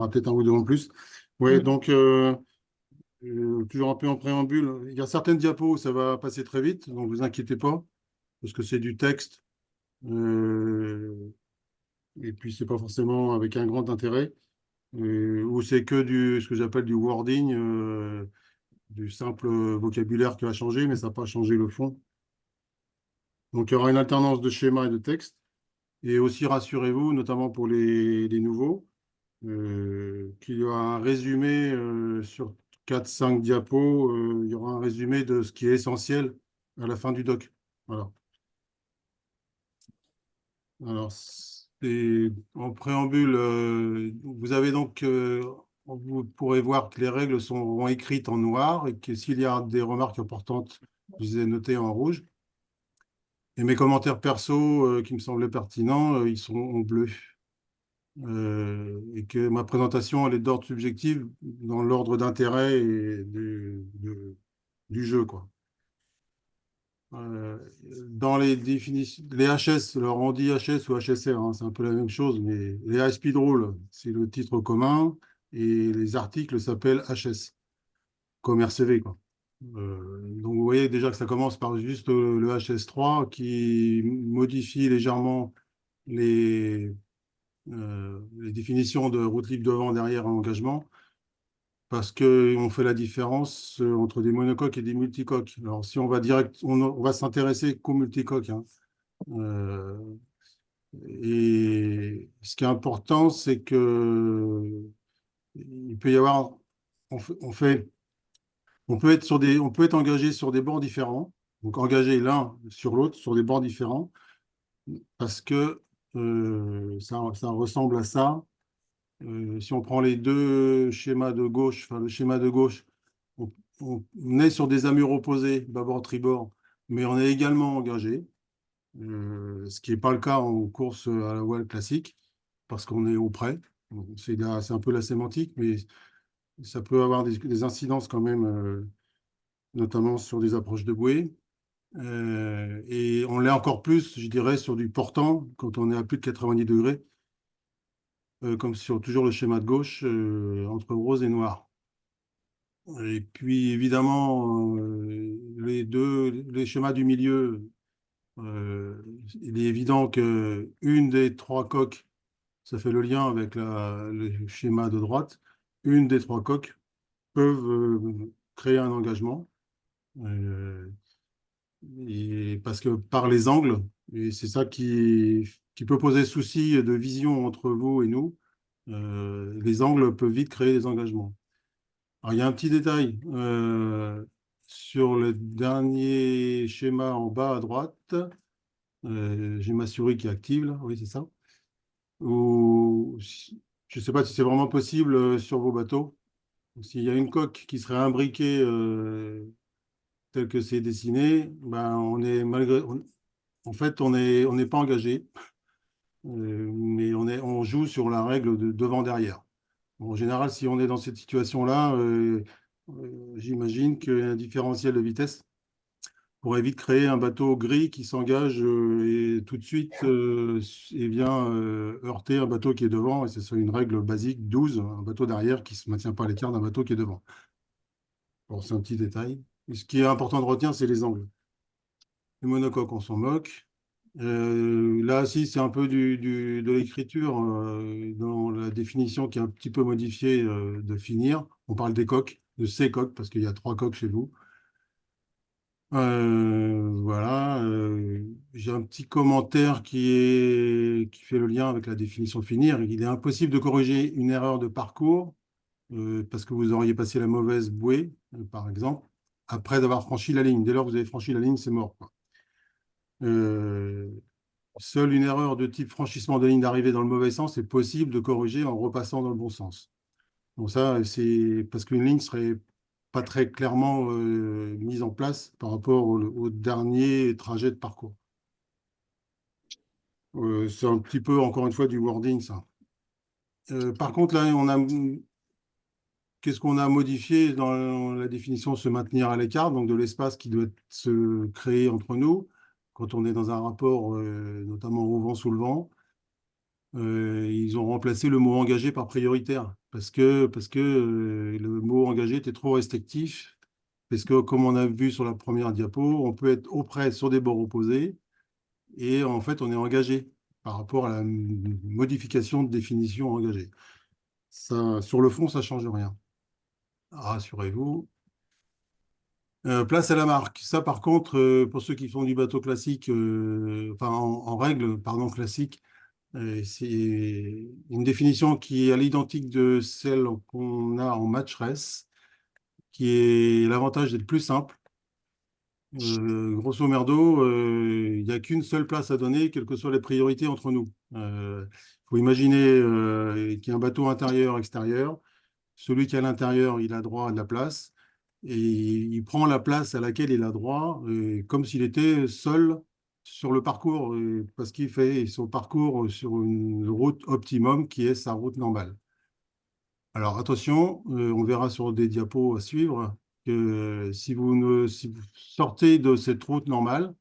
aura peut-être un ou deux en plus. Ouais, Mm. donc, toujours un peu en préambule. Il y a certaines diapos où ça va passer très vite, donc vous inquiétez pas, parce que c'est du texte, et puis c'est pas forcément avec un grand intérêt, ou c'est que ce que j'appelle du wording, du simple vocabulaire qui va changer, mais ça va pas changer le fond. Donc il y aura une alternance de schéma et de texte, et aussi rassurez-vous, notamment pour les nouveaux, qu'il y aura un résumé sur quatre cinq diapos, il y aura un résumé de ce qui est essentiel à la fin du doc. Voilà. Alors, en préambule, vous avez donc, vous pourrez voir que les règles seront écrites en noir et que s'il y a des remarques importantes, je les ai notées en rouge. Et mes commentaires perso qui me semblaient pertinents, ils sont en bleu. Et que ma présentation, elle est d'ordre subjectif dans l'ordre d'intérêt et du jeu, quoi. Euh, Dans les définitions, les HS, alors on dit HS ou HSR, hein, c'est un peu la même chose, mais les high speed rules, c'est le titre commun et les articles s'appellent HS, comme RCV, quoi. Donc vous voyez déjà que ça commence par juste le HS3 qui modifie légèrement les, les définitions de route libre devant, derrière, engagement, parce qu'on fait la différence entre des monocoques et des multicoques. Alors, si on va direct, on va s'intéresser qu'aux multicoques, hein. Euh, et ce qui est important, c'est que il peut y avoir, on fait, on peut être on peut être engagé sur des bords différents, donc engagé l'un sur l'autre sur des bords différents, parce que ça ressemble à ça. Si on prend les deux schémas de gauche, enfin le schéma de gauche, on, on est sur des amures opposés, bâbord-tribord, mais on est également engagé, ce qui n'est pas le cas en course à la voile classique, parce qu'on est au près. Bon, c'est un peu la sémantique, mais ça peut avoir des incidences quand même, notamment sur des approches de bouée. Et on l'est encore plus, je dirais, sur du portant, quand on est à plus de 90 degrés, comme sur toujours le schéma de gauche, entre rose et noir. Et puis évidemment, les schémas du milieu, il est évident que une des trois coques, ça fait le lien avec le schéma de droite, une des trois coques peuvent créer un engagement. euh, et parce que par les angles, et c'est ça qui peut poser souci de vision entre vous et nous, les angles peuvent vite créer des engagements. Alors, il y a un petit détail sur le dernier schéma en bas à droite. J'ai ma souris qui est active là, oui, c'est ça. Je ne sais pas si c'est vraiment possible sur vos bateaux. S'il y a une coque qui serait imbriquée tel que c'est dessiné, ben on est en fait, on n'est pas engagé, mais on joue sur la règle de devant-derrière. En général, si on est dans cette situation-là, j'imagine qu'un différentiel de vitesse pourrait vite créer un bateau gris qui s'engage et tout de suite et vient heurter un bateau qui est devant. Et c'est ça une règle basique 12, un bateau derrière qui ne se maintient pas à l'écart d'un bateau qui est devant. Bon, c'est un petit détail. Et ce qui est important de retenir, c'est les angles. Les monocoques, on s'en moque. Là, si, c'est un peu de l'écriture dans la définition qui est un petit peu modifiée de finir. On parle des coques, de ces coques, parce qu'il y a trois coques chez vous. Voilà. J'ai un petit commentaire qui fait le lien avec la définition de finir. Il est impossible de corriger une erreur de parcours parce que vous auriez passé la mauvaise bouée, par exemple, après avoir franchi la ligne. Dès lors que vous avez franchi la ligne, c'est mort, quoi. Euh, Seule une erreur de type franchissement de ligne d'arrivée dans le mauvais sens est possible de corriger en repassant dans le bon sens. Donc ça, c'est parce qu'une ligne serait pas très clairement mise en place par rapport au dernier trajet de parcours. C'est un petit peu, encore une fois, du wording, ça. Par contre, là, qu'est-ce qu'on a modifié dans la définition se maintenir à l'écart, donc de l'espace qui doit se créer entre nous quand on est dans un rapport, notamment au vent sous le vent. Ils ont remplacé le mot engagé par prioritaire parce que le mot engagé était trop restrictif. Parce que, comme on a vu sur la première diapo, on peut être auprès sur des bords opposés et en fait, on est engagé par rapport à la modification de définition engagée. Ça, sur le fond, ça ne change rien. Rassurez-vous. Place à la marque. Ça, par contre, pour ceux qui font du bateau classique, enfin en règle, pardon, classique, c'est une définition qui est à l'identique de celle qu'on a en match race, qui est l'avantage d'être plus simple. Grosso merdo, il n'y a qu'une seule place à donner, quelles que soient les priorités entre nous. Il faut imaginer qu'il y a un bateau intérieur, extérieur. Celui qui est à l'intérieur, il a droit à de la place et il prend la place à laquelle il a droit, comme s'il était seul sur le parcours, parce qu'il fait son parcours sur une route optimum qui est sa route normale. Alors attention, on verra sur des diapos à suivre que si vous sortez de cette route normale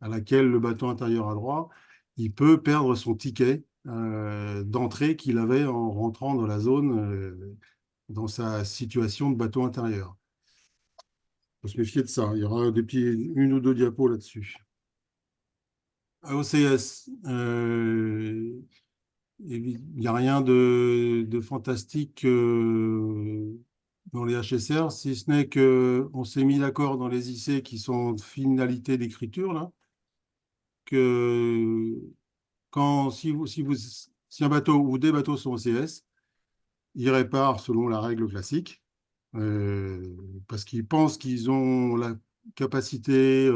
à laquelle le bateau intérieur a droit, il peut perdre son ticket d'entrée qu'il avait en rentrant dans la zone, dans sa situation de bateau intérieur. Il faut se méfier de ça. Il y aura une ou deux diapos là-dessus. À OCS, il n'y a rien de fantastique dans les HSR, si ce n'est qu'on s'est mis d'accord dans les IC qui sont de finalité d'écriture, là, que si un bateau ou des bateaux sont OCS, ils réparent selon la règle classique, euh, parce qu'ils pensent qu'ils ont la capacité,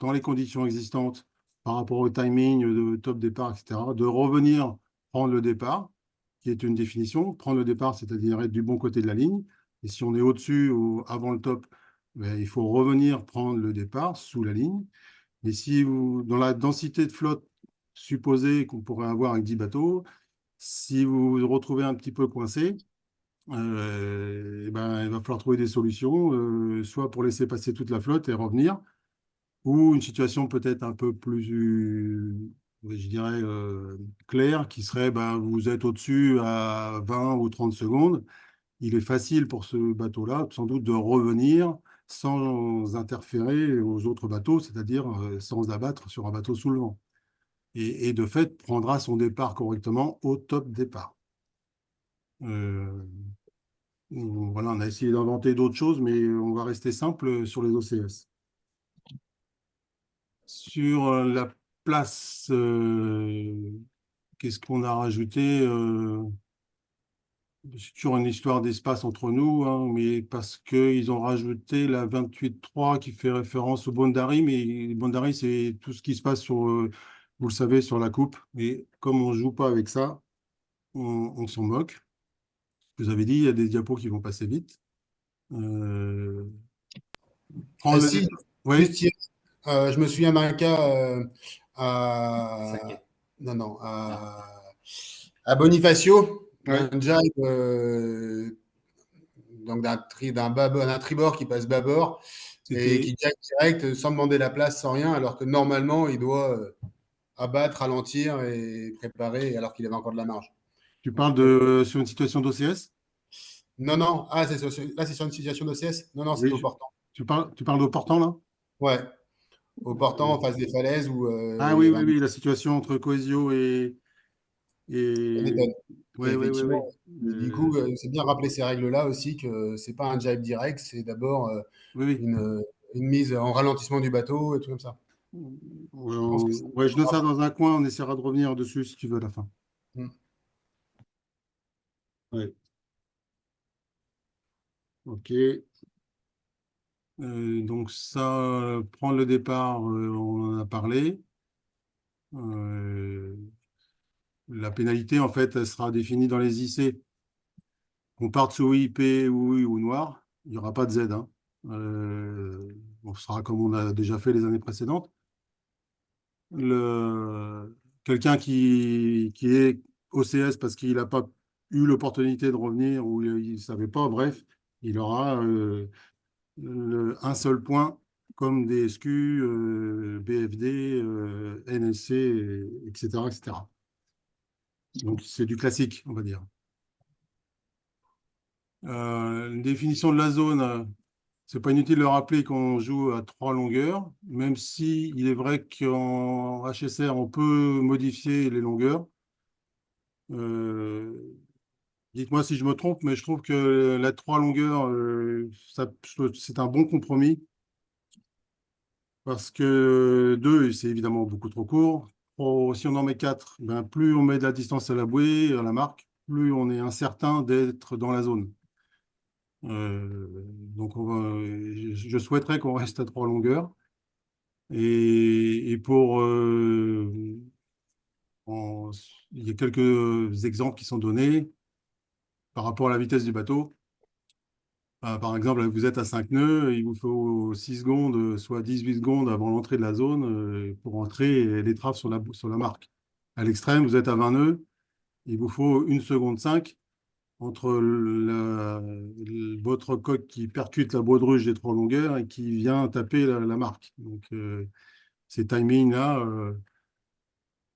dans les conditions existantes, par rapport au timing de top départ, etc., de revenir prendre le départ, qui est une définition. Prendre le départ, c'est-à-dire être du bon côté de la ligne. Et si on est au-dessus ou avant le top, ben, il faut revenir prendre le départ sous la ligne. Et si vous, dans la densité de flotte supposée qu'on pourrait avoir avec 10 bateaux, si vous vous retrouvez un petit peu coincé, eh ben, il va falloir trouver des solutions, soit pour laisser passer toute la flotte et revenir, ou une situation peut-être un peu plus, je dirais, claire, qui serait, ben, vous êtes au-dessus à 20 ou 30 secondes. Il est facile pour ce bateau-là, sans doute, de revenir sans interférer aux autres bateaux, c'est-à-dire sans abattre sur un bateau sous le vent. Et de fait, prendra son départ correctement au top départ. Euh, voilà, on a essayé d'inventer d'autres choses, mais on va rester simple sur les OCS. Sur la place, qu'est-ce qu'on a rajouté? C'est toujours une histoire d'espace entre nous, hein, mais parce qu'ils ont rajouté la 28.3 qui fait référence au Bondari, mais le Bondari, c'est tout ce qui se passe sur, vous le savez, sur la coupe. Et comme on ne joue pas avec ça, on s'en moque. Je vous avais dit, il y a des diapos qui vont passer vite. Euh, prendre Ah le si, départ. Oui, juste hier, je me souviens d'un cas à, non, non, à Bonifacio, oui. d'un jibe, donc d'un tribord qui passe bâbord et C'était, qui jack direct sans demander la place, sans rien, alors que normalement, il doit abattre, ralentir et préparer, alors qu'il avait encore de la marge. tu Donc, parles de sur une situation d'OCS? non, non, ah, là, c'est sur une situation d'OCS? Non, non, c'était Oui, au portant. tu parles de portant là? Ouais, au portant, en face des falaises où Ah il y oui, avait oui, oui, la situation entre Coesio des et... tonnes. Et Oui, oui, oui, effectivement, oui. du coup, c'est bien rappeler ces règles-là aussi, que c'est pas un jibe direct, c'est d'abord Oui, oui. une mise en ralentissement du bateau et tout comme ça. Ouais, Je pense que c'est ouais, je note ça dans un coin, on essaiera de revenir dessus si tu veux à la fin. Mm. Ouais. Ok. Donc ça, prendre le départ, on en a parlé. Euh, la pénalité, en fait, elle sera définie dans les IC. Qu'on parte sous IP ou noir, il n'y aura pas de Z, hein. On sera comme on a déjà fait les années précédentes. Quelqu'un qui est OCS parce qu'il n'a pas eu l'opportunité de revenir ou il ne savait pas, bref, il aura un seul point comme des SQ, BFD, NSC, etc., etc. Donc, c'est du classique, on va dire. Une définition de la zone, c'est pas inutile de rappeler qu'on joue à 3 longueurs, même si il est vrai qu'en HSR, on peut modifier les longueurs. Euh, Dites-moi si je me trompe, mais je trouve que la 3 longueurs, c'est un bon compromis parce que 2, c'est évidemment beaucoup trop court. Si on en met 4, ben, plus on met de la distance à la bouée, à la marque, plus on est incertain d'être dans la zone. Donc, je souhaiterais qu'on reste à 3 longueurs. Et en- il y a quelques exemples qui sont donnés par rapport à la vitesse du bateau. Par exemple, vous êtes à 5 nœuds, il vous faut 6 secondes, soit 18 secondes avant l'entrée de la zone pour entrer l'étrave sur la marque. À l'extrême, vous êtes à 20 nœuds, il vous faut 1 seconde 5 entre votre coque qui percute la baudruche des 3 longueurs et qui vient taper la marque. Donc, ces timings-là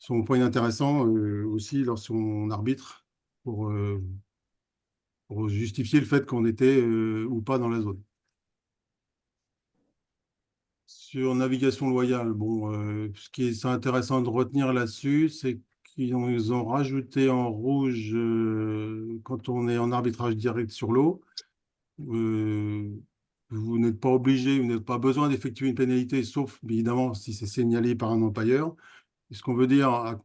sont au point intéressant aussi lorsqu'on arbitre pour, euh, pour justifier le fait qu'on était ou pas dans la zone. Sur navigation loyale, bon, ce qui est intéressant de retenir là-dessus, c'est qu'ils ont rajouté en rouge quand on est en arbitrage direct sur l'eau. euh, Vous n'êtes pas obligé, vous n'avez pas besoin d'effectuer une pénalité, sauf évidemment si c'est signalé par un empailleur. Et ce qu'on veut dire,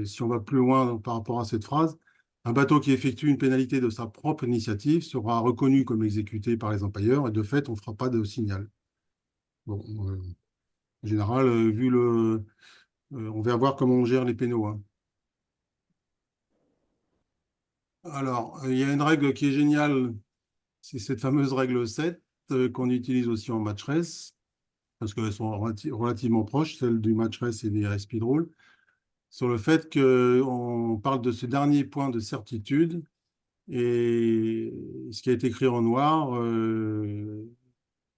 si on va plus loin par rapport à cette phrase, un bateau qui effectue une pénalité de sa propre initiative sera reconnu comme exécuté par les empailleurs et de fait, on ne fera pas de signal. Bon, en général, on va voir comment on gère les pénaux, hein. Alors, il y a une règle qui est géniale, c'est cette fameuse règle 7 qu'on utilise aussi en match race, parce qu'elles sont relativement proches, celles du match race et des race speed rule, sur le fait qu'on parle de ce dernier point de certitude et ce qui a été écrit en noir,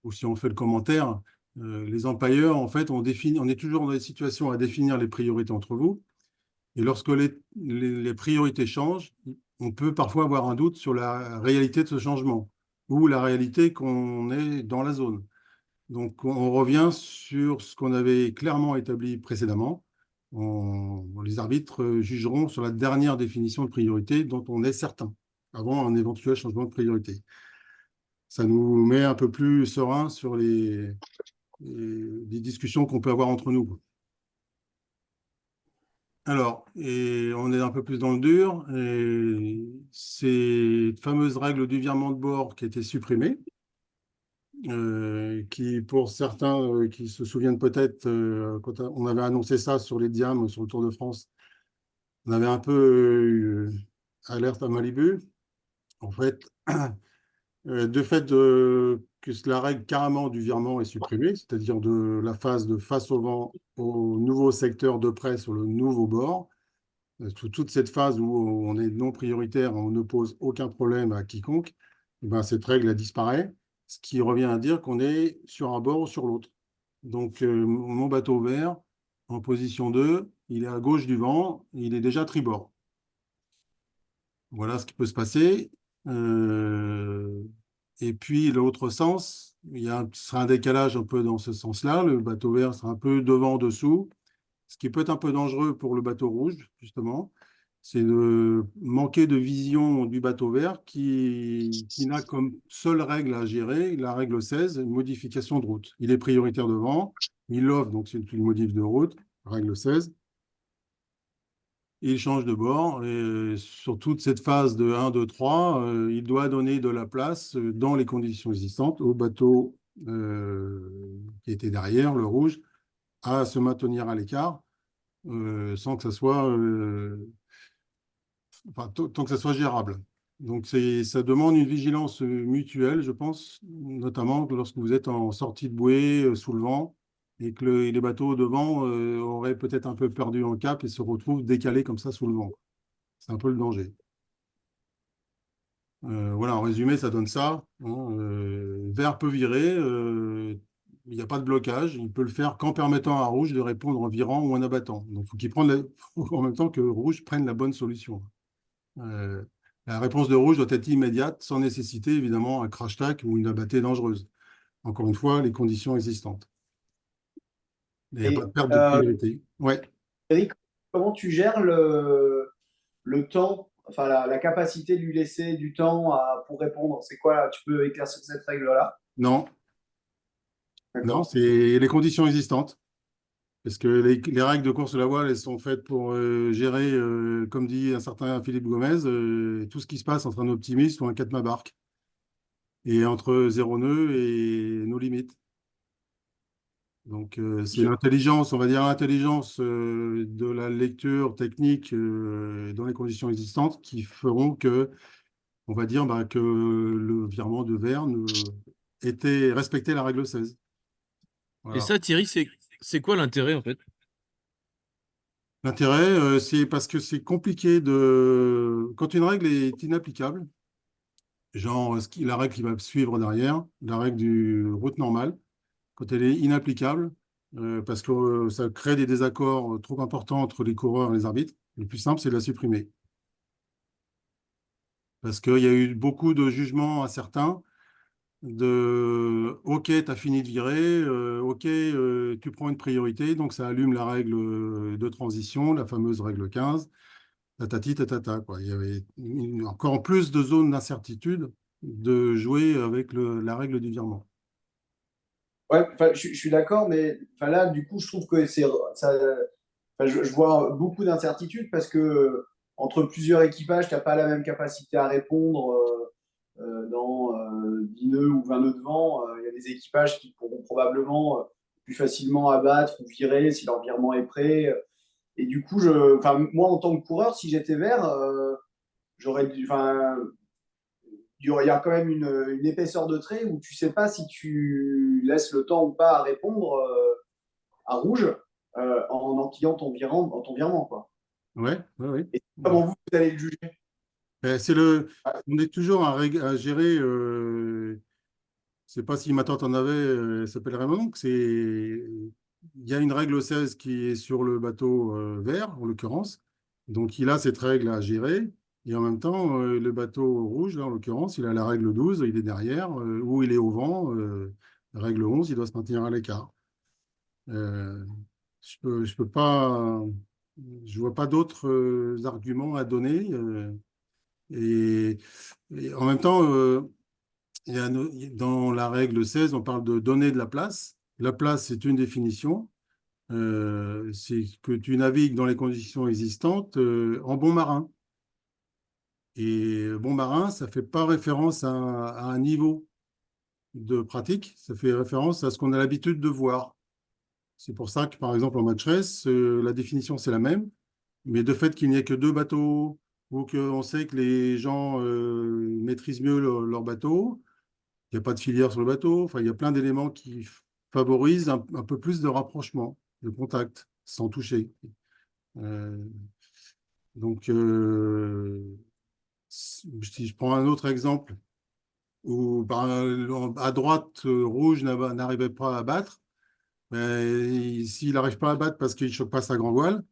ou si on fait le commentaire, les empailleurs, en fait, on est toujours dans des situations à définir les priorités entre vous. Et lorsque les priorités changent, on peut parfois avoir un doute sur la réalité de ce changement ou la réalité qu'on est dans la zone. Donc, on revient sur ce qu'on avait clairement établi précédemment. Les arbitres jugeront sur la dernière définition de priorité dont on est certain avant un éventuel changement de priorité. Ça nous met un peu plus serein sur les discussions qu'on peut avoir entre nous. Alors, et on est un peu plus dans le dur, et ces fameuses règles du virement de bord qui étaient supprimées, qui pour certains qui se souviennent peut-être, quand on avait annoncé ça sur les diams, sur le Tour de France, on avait un peu alerte à Malibu. En fait, de fait que la règle carrément du virement est supprimée, c'est-à-dire de la phase de face au vent au nouveau secteur de près sur le nouveau bord, toute cette phase où on est non prioritaire, on ne pose aucun problème à quiconque, eh ben, cette règle elle disparaît, ce qui revient à dire qu'on est sur un bord ou sur l'autre. Donc, mon bateau vert, en position 2, il est à gauche du vent, il est déjà tribord. Voilà ce qui peut se passer. Euh, et puis, l'autre sens, ce sera un décalage un peu dans ce sens-là. Le bateau vert sera un peu devant, dessous. Ce qui peut être un peu dangereux pour le bateau rouge, justement, c'est de manquer de vision du bateau vert qui n'a comme seule règle à gérer la règle 16, une modification de route. Il est prioritaire devant, il offre, donc c'est une modif de route, règle 16. Il change de bord et sur toute cette phase de 1, 2, 3, il doit donner de la place dans les conditions existantes au bateau qui était derrière, le rouge, à se maintenir à l'écart sans que ça soit, enfin, tant que ça soit gérable. Donc, ça demande une vigilance mutuelle, je pense, notamment lorsque vous êtes en sortie de bouée sous le vent et que les bateaux devant auraient peut-être un peu perdu en cap et se retrouvent décalés comme ça sous le vent. C'est un peu le danger. Voilà, en résumé, ça donne ça, hein. Vert peut virer, il n'y a pas de blocage. Il peut le faire qu'en permettant à rouge de répondre en virant ou en abattant. Donc, faut en même temps que rouge prenne la bonne solution. Euh, la réponse de rouge doit être immédiate, sans nécessiter évidemment un crash tac ou une abattue dangereuse. Encore une fois, les conditions existantes. Il n'y a pas de Et perte de priorité. Ouais. Eric, comment tu gères le temps, enfin la capacité de lui laisser du temps pour répondre? C'est quoi? Tu peux éclaircir cette règle-là? Non, non, D'accord. c'est les conditions existantes. Parce que les règles de course de la voile, elles sont faites pour gérer, comme dit un certain Philippe Gomez, tout ce qui se passe entre un optimiste ou un catamabarque, et entre zéro nœud et nos limites. Donc, c'est Je- l'intelligence, on va dire l'intelligence de la lecture technique dans les conditions existantes qui feront que, on va dire, bah, que le virement de Verne respectait la règle 16. Et Voilà. ça, Thierry, c'est quoi l'intérêt en fait? L'intérêt, c'est parce que c'est compliqué de. Quand une règle est inapplicable, genre la règle qui va suivre derrière, la règle du route normale, quand elle est inapplicable, parce que ça crée des désaccords trop importants entre les coureurs et les arbitres, le plus simple, c'est de la supprimer. Parce qu'il y a eu beaucoup de jugements incertains de OK, tu as fini de virer, OK, tu prends une priorité, donc ça allume la règle de transition, la fameuse règle 15. Tatati, tatata, quoi. Il y avait encore plus de zones d'incertitude de jouer avec la règle du virement. Ouais, enfin, je suis d'accord, mais enfin, là, du coup, je trouve que enfin, je vois beaucoup d'incertitudes parce que entre plusieurs équipages, tu n'as pas la même capacité à répondre dans 10 nœuds ou 20 nœuds de vent. Il y a des équipages qui pourront probablement plus facilement abattre ou virer si leur virement est prêt. Et du coup, enfin, moi, en tant que coureur, si j'étais vert, enfin, il y a quand même une épaisseur de trait où tu sais pas si tu laisses le temps ou pas à répondre à rouge en enquillant ton virement, quoi. Ouais, ouais, ouais. Et comment vous allez le juger? On est toujours à gérer. Je sais pas si ma tante en avait, elle s'appelle Raymond. Il y a une règle 16 qui est sur le bateau vert, en l'occurrence. Donc, il a cette règle à gérer. Et en même temps, le bateau rouge, là, en l'occurrence, il a la règle 12, il est derrière, ou il est au vent. Règle 11, il doit se maintenir à l'écart. Euh, je peux pas, je vois pas d'autres arguments à donner. Et, et en même temps, dans la règle 16, on parle de donner de la place. La place, c'est une définition. C'est que tu navigues dans les conditions existantes en bon marin. Et bon marin, ça ne fait pas référence à un niveau de pratique, ça fait référence à ce qu'on a l'habitude de voir. C'est pour ça que, par exemple, en match race, la définition, c'est la même, mais de fait qu'il n'y ait que deux bateaux ou qu'on sait que les gens maîtrisent mieux leur bateau, il n'y a pas de filière sur le bateau. Enfin, il y a plein d'éléments qui favorisent un peu plus de rapprochement, de contact, sans toucher. Euh, donc, si je prends un autre exemple, où à droite, rouge n'arrivait pas à battre, ben, s'il n'arrive pas à battre parce qu'il ne choque pas sa grand voile,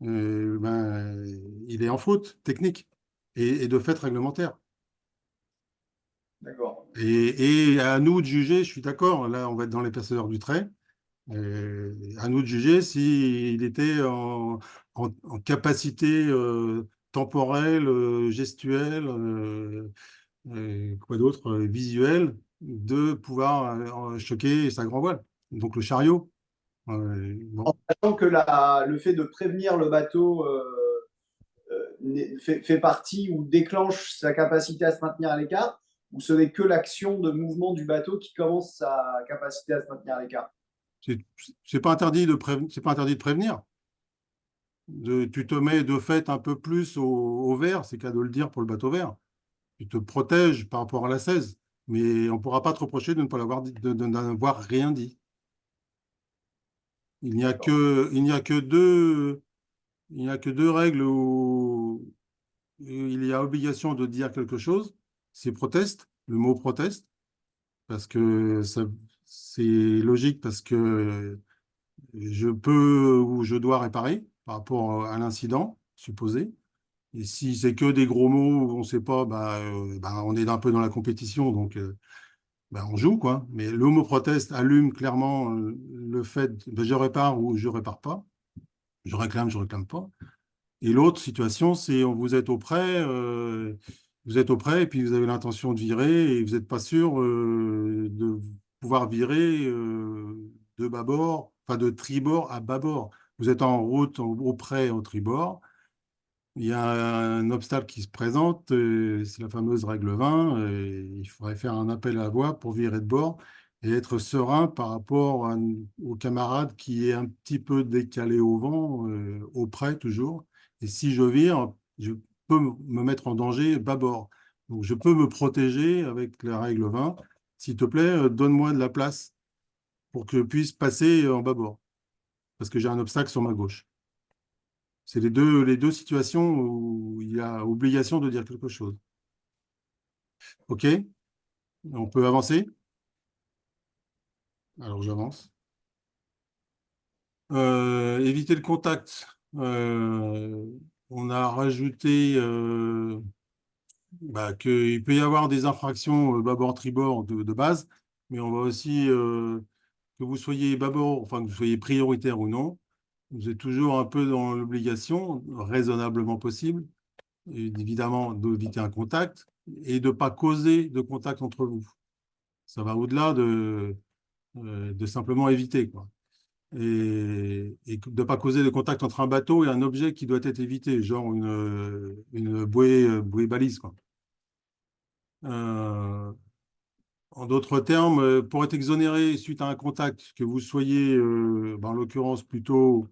ben, il est en faute technique et de fait réglementaire. D'accord. Et à nous de juger, je suis d'accord, là on va être dans l'épaisseur du trait, à nous de juger s'il était en capacité temporelle, gestuelle, quoi d'autre, visuelle, de pouvoir choquer sa grand voile. Donc le chariot. En Bon. sachant que le fait de prévenir le bateau fait partie ou déclenche sa capacité à se maintenir à l'écart, ou ce n'est que l'action de mouvement du bateau qui commence sa capacité à se maintenir à l'écart? C'est c'est pas interdit de c'est pas interdit de prévenir. Tu te mets de fait un peu plus au vert, c'est qu'à de le dire pour le bateau vert. Tu te protèges par rapport à la 16, mais on ne pourra pas te reprocher de ne pas l'avoir de n'avoir rien dit. D'accord. Il n'y a que deux, il n'y a que deux règles où il y a obligation de dire quelque chose. C'est proteste, le mot proteste, parce que c'est logique parce que je peux ou je dois réparer par rapport à l'incident supposé. Et si c'est que des gros mots, on ne sait pas, on est un peu dans la compétition, donc on joue, quoi. Mais l'homoprotest allume clairement le fait de je répare ou je répare pas, je réclame pas. Et l'autre situation, c'est vous êtes auprès et puis vous avez l'intention de virer et vous n'êtes pas sûr de pouvoir virer de bâbord, enfin de tribord à bâbord. Vous êtes en route auprès en tribord. Il y a un obstacle qui se présente, c'est la fameuse règle 20. Il faudrait faire un appel à la voie pour virer de bord et être serein par rapport au camarade qui est un petit peu décalé au vent, auprès toujours. Et si je vire, je peux me mettre en danger bâbord. Donc je peux me protéger avec la règle 20. S'il te plaît, donne-moi de la place pour que je puisse passer en bâbord, parce que j'ai un obstacle sur ma gauche. C'est les deux situations où il y a obligation de dire quelque chose. OK? On peut avancer? Alors j'avance. Éviter le contact. On a rajouté qu'il peut y avoir des infractions bâbord-tribord de base, mais on va aussi, que vous soyez bâbord, enfin que vous soyez prioritaire ou non, vous êtes toujours un peu dans l'obligation, raisonnablement possible, évidemment, d'éviter un contact et de ne pas causer de contact entre vous. Ça va au-delà de simplement éviter, quoi. Et de ne pas causer de contact entre un bateau et un objet qui doit être évité, genre une bouée balise, quoi. En d'autres termes, pour être exonéré suite à un contact, que vous soyez, en l'occurrence, plutôt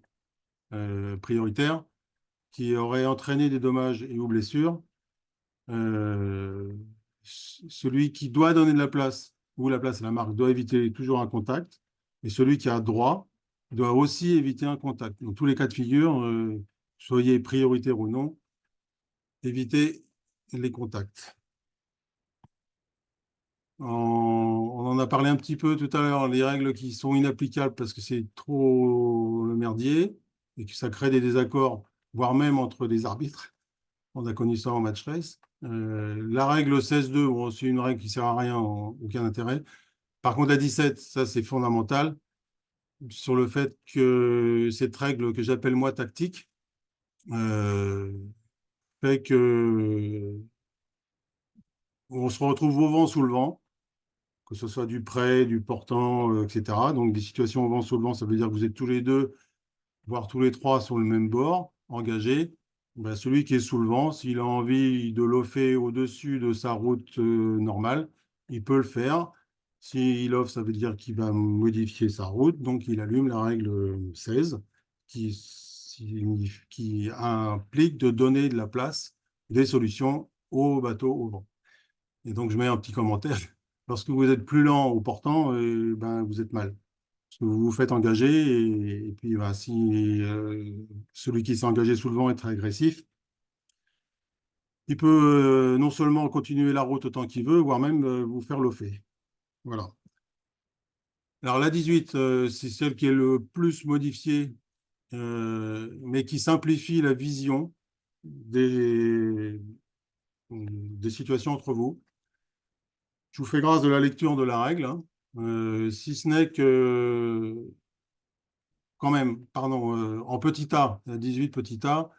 prioritaire, qui aurait entraîné des dommages et ou blessures, Euh, celui qui doit donner de la place, ou la place à la marque, doit éviter toujours un contact. Et celui qui a droit doit aussi éviter un contact. Dans tous les cas de figure, soyez prioritaire ou non, évitez les contacts. On en a parlé un petit peu tout à l'heure, les règles qui sont inapplicables parce que c'est trop le merdier et que ça crée des désaccords, voire même entre des arbitres. On a connu ça en match race. La règle 16.2, bon, c'est une règle qui ne sert à rien, aucun intérêt. Par contre, la 17, ça c'est fondamental, sur le fait que cette règle que j'appelle moi tactique, euh, fait que on se retrouve au vent sous le vent, que ce soit du près, du portant, etc. Donc des situations au vent sous le vent, ça veut dire que vous êtes tous les deux, voire tous les trois sur le même bord, engagés. Ben, celui qui est sous le vent, s'il a envie de lofer au-dessus de sa route normale, il peut le faire. S'il offre, ça veut dire qu'il va modifier sa route. Donc, il allume la règle 16 qui implique de donner de la place, des solutions au bateau au vent. Et donc, je mets un petit commentaire. Lorsque vous êtes plus lent au portant, vous êtes mal. Parce que vous vous faites engager et puis si celui qui s'est engagé sous le vent est très agressif, il peut non seulement continuer la route autant qu'il veut, voire même vous faire lofer. Voilà. Alors la 18, c'est celle qui est le plus modifiée, mais qui simplifie la vision des situations entre vous. Je vous fais grâce de la lecture de la règle, hein. Si ce n'est que, quand même, pardon, en petit a, la 18 petit a,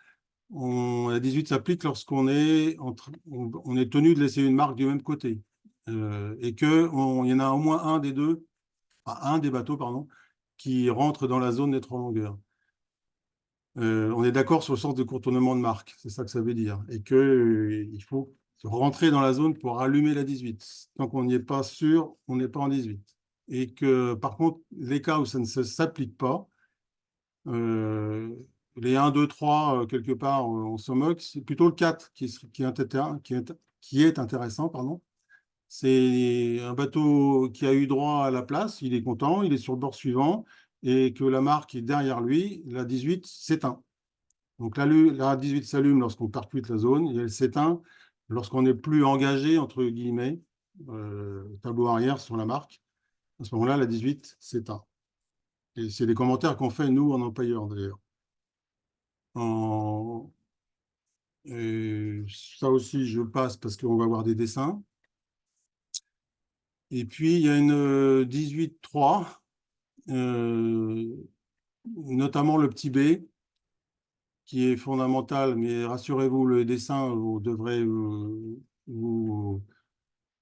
la 18 s'applique lorsqu'on est, on est tenu de laisser une marque du même côté. Et qu'il y en a au moins un des bateaux, pardon, qui rentre dans la zone des 3 longueurs. On est d'accord sur le sens de contournement de marque, c'est ça que ça veut dire. Et qu'il faut rentrer dans la zone pour allumer la 18. Tant qu'on n'y est pas sûr, on n'est pas en 18. Et que, par contre, les cas où ça ne s'applique pas, les 1, 2, 3, quelque part, on se moque. C'est plutôt le 4 qui est intéressant. Pardon. C'est un bateau qui a eu droit à la place, il est content, il est sur le bord suivant, et que la marque est derrière lui, la 18 s'éteint. Donc la 18 s'allume lorsqu'on percute la zone, et elle s'éteint lorsqu'on n'est plus engagé, entre guillemets, tableau arrière sur la marque. À ce moment-là, la 18 s'éteint. Et c'est les commentaires qu'on fait, nous, en empailleur, d'ailleurs. En... Et ça aussi, je passe parce qu'on va avoir des dessins. Et puis, il y a une 18-3, notamment le petit b, qui est fondamental, mais rassurez-vous, le dessin, vous devrez vous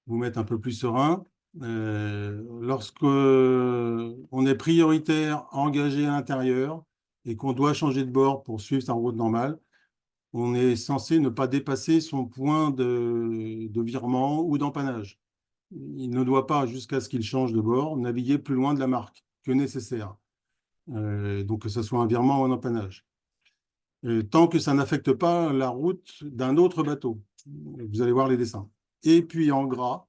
mettre un peu plus serein. Lorsque on est prioritaire, engagé à l'intérieur, et qu'on doit changer de bord pour suivre sa route normale, on est censé ne pas dépasser son point de virement ou d'empannage. Il ne doit pas, jusqu'à ce qu'il change de bord, naviguer plus loin de la marque que nécessaire. Donc que ce soit un virement ou un empannage. Tant que ça n'affecte pas la route d'un autre bateau. Vous allez voir les dessins. Et puis en gras,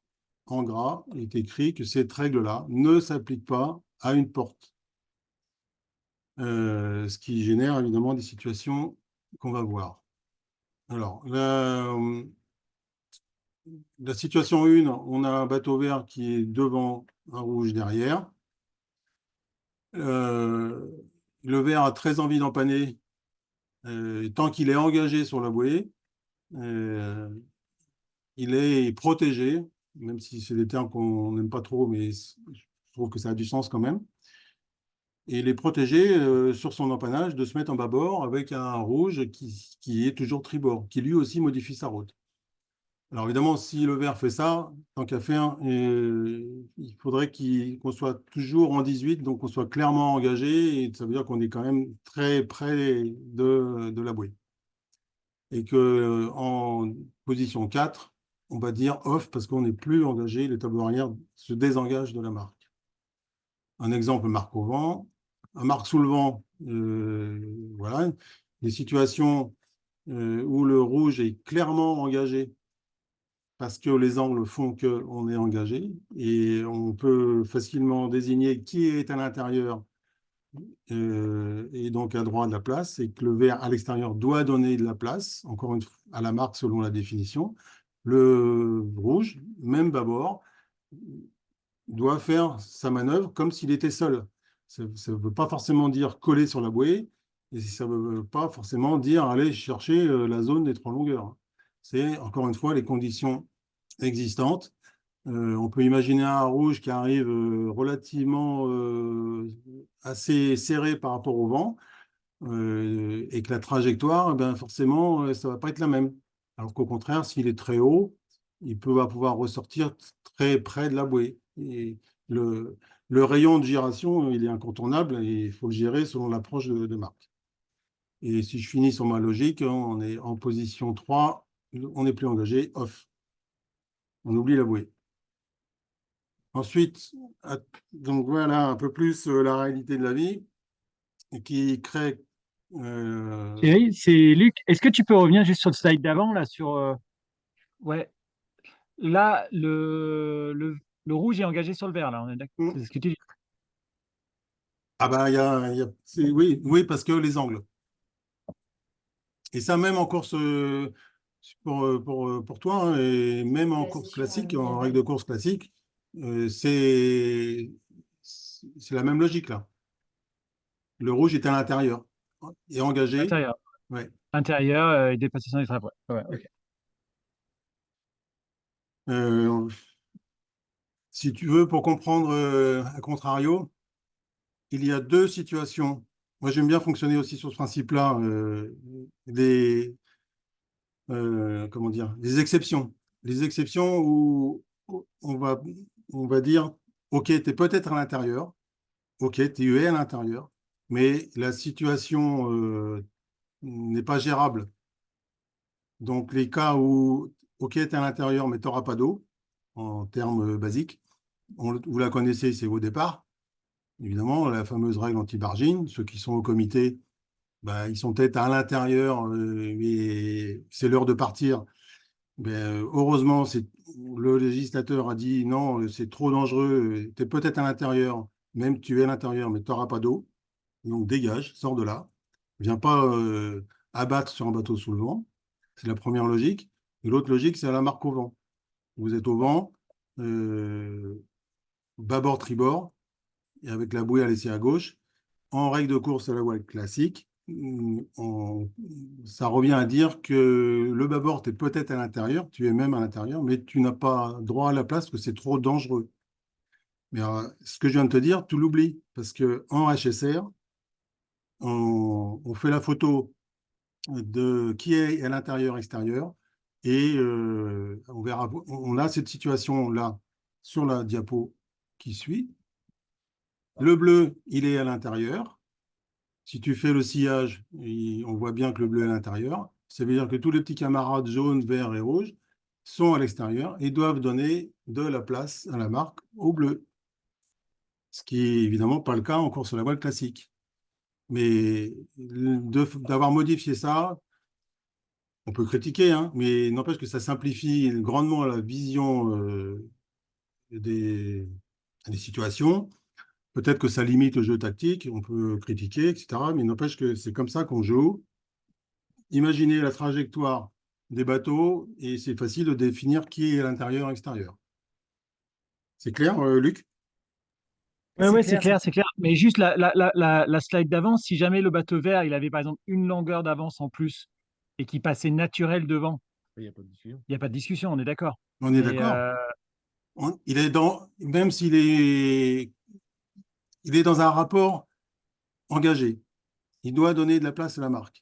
il est écrit que cette règle-là ne s'applique pas à une porte. Ce qui génère évidemment des situations qu'on va voir. Alors, la situation 1, on a un bateau vert qui est devant, un rouge derrière. Le vert a très envie d'empanner. Tant qu'il est engagé sur la bouée, il est protégé, même si c'est des termes qu'on n'aime pas trop, mais je trouve que ça a du sens quand même. Et il est protégé sur son empannage de se mettre en bâbord avec un rouge qui est toujours tribord, qui lui aussi modifie sa route. Alors évidemment, si le vert fait ça, tant qu'à faire, il faudrait qu'on soit toujours en 18, donc qu'on soit clairement engagé, et ça veut dire qu'on est quand même très près de la bouée. Et qu'en position 4, on va dire off parce qu'on n'est plus engagé, les tableaux arrière se désengagent de la marque. Un exemple, marque au vent. Un marque sous le vent, voilà. Des situations où le rouge est clairement engagé parce que les angles font qu'on est engagé et on peut facilement désigner qui est à l'intérieur et donc à droit de la place, et que le vert à l'extérieur doit donner de la place, encore une fois, à la marque selon la définition. Le rouge, même bâbord, doit faire sa manœuvre comme s'il était seul. Ça ne veut pas forcément dire coller sur la bouée, et ça ne veut pas forcément dire aller chercher la zone des 3 longueurs. C'est encore une fois les conditions existantes. On peut imaginer un rouge qui arrive relativement assez serré par rapport au vent, et que la trajectoire, ben forcément, ça ne va pas être la même. Alors qu'au contraire, s'il est très haut, il va pouvoir ressortir très près de la bouée. Et le rayon de giration, il est incontournable et il faut le gérer selon l'approche de marque. Et si je finis sur ma logique, on est en position 3, on n'est plus engagé, off. On oublie la bouée. Ensuite, donc voilà un peu plus la réalité de la vie qui crée. Thierry, c'est Luc. Est-ce que tu peux revenir juste sur le slide d'avant, là, sur. Ouais. Là, le rouge est engagé sur le vert, là, on est d'accord. C'est ce que tu dis. Ah bah, oui, oui, parce que les angles. Et ça, même en course, pour toi, hein, et même en course classique, en règle de course classique, c'est la même logique, là. Le rouge est à l'intérieur et engagé. Intérieur. Ouais. Intérieur et dépassation des trappes. Ouais, ok. Si tu veux, pour comprendre à contrario, il y a 2 situations. Moi, j'aime bien fonctionner aussi sur ce principe-là, comment dire, des exceptions. Les exceptions où on va dire, OK, tu es peut-être à l'intérieur, OK, tu es à l'intérieur, mais la situation n'est pas gérable. Donc, les cas où, OK, tu es à l'intérieur, mais tu n'auras pas d'eau, en termes basiques, vous la connaissez, c'est au départ. Évidemment, la fameuse règle anti-bargine, ceux qui sont au comité, bah, ils sont peut-être à l'intérieur, mais c'est l'heure de partir. Ben, heureusement, le législateur a dit non, c'est trop dangereux, tu es peut-être à l'intérieur, même tu es à l'intérieur, mais tu n'auras pas d'eau. Donc dégage, sors de là. Viens pas abattre sur un bateau sous le vent. C'est la première logique. Et l'autre logique, c'est à la marque au vent. Vous êtes au vent, bâbord, tribord, et avec la bouée à laisser à gauche. En règle de course à la voile classique, ça revient à dire que le bâbord, tu es peut-être à l'intérieur, tu es même à l'intérieur, mais tu n'as pas droit à la place parce que c'est trop dangereux. Mais ce que je viens de te dire, tu l'oublies, parce qu'en HSR, on fait la photo de qui est à l'intérieur, extérieur, et on verra, on a cette situation-là sur la diapo qui suit. Le bleu, il est à l'intérieur. Si tu fais le sillage, on voit bien que le bleu est à l'intérieur. Ça veut dire que tous les petits camarades jaunes, verts et rouges sont à l'extérieur et doivent donner de la place à la marque au bleu. Ce qui est évidemment pas le cas en course à la voile classique. Mais d'avoir modifié ça, on peut critiquer, hein, mais n'empêche que ça simplifie grandement la vision des situations. Peut-être que ça limite le jeu tactique, on peut critiquer, etc. Mais n'empêche que c'est comme ça qu'on joue. Imaginez la trajectoire des bateaux et c'est facile de définir qui est à l'intérieur et extérieur. C'est clair, Luc? Oui, c'est clair, c'est clair. Mais juste la slide d'avance, si jamais le bateau vert, il avait par exemple une longueur d'avance en plus et qu'il passait naturel devant, Il n'y a pas de discussion. il n'y a pas de discussion, on est d'accord. On est Mais d'accord. Il est même il est dans un rapport engagé, il doit donner de la place à la marque.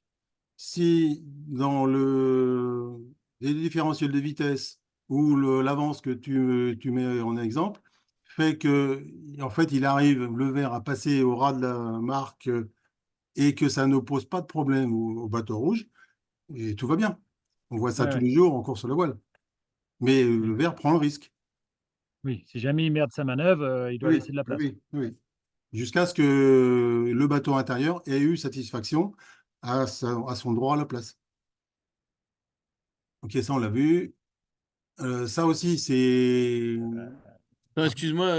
Si dans les différentiels de vitesse ou l'avance que tu mets en exemple fait que, en fait, il arrive, le vert, à passer au ras de la marque et que ça ne pose pas de problème au bateau rouge, et tout va bien. On voit ça tous ouais, les jours en course à la voile. Mais oui, le vert prend le risque. oui, si jamais il merde sa manœuvre, il doit Oui, laisser de la place. oui, oui. Jusqu'à ce que le bateau intérieur ait eu satisfaction à son droit à la place. Ok, ça on l'a vu. Ça aussi, c'est. Non, excuse-moi,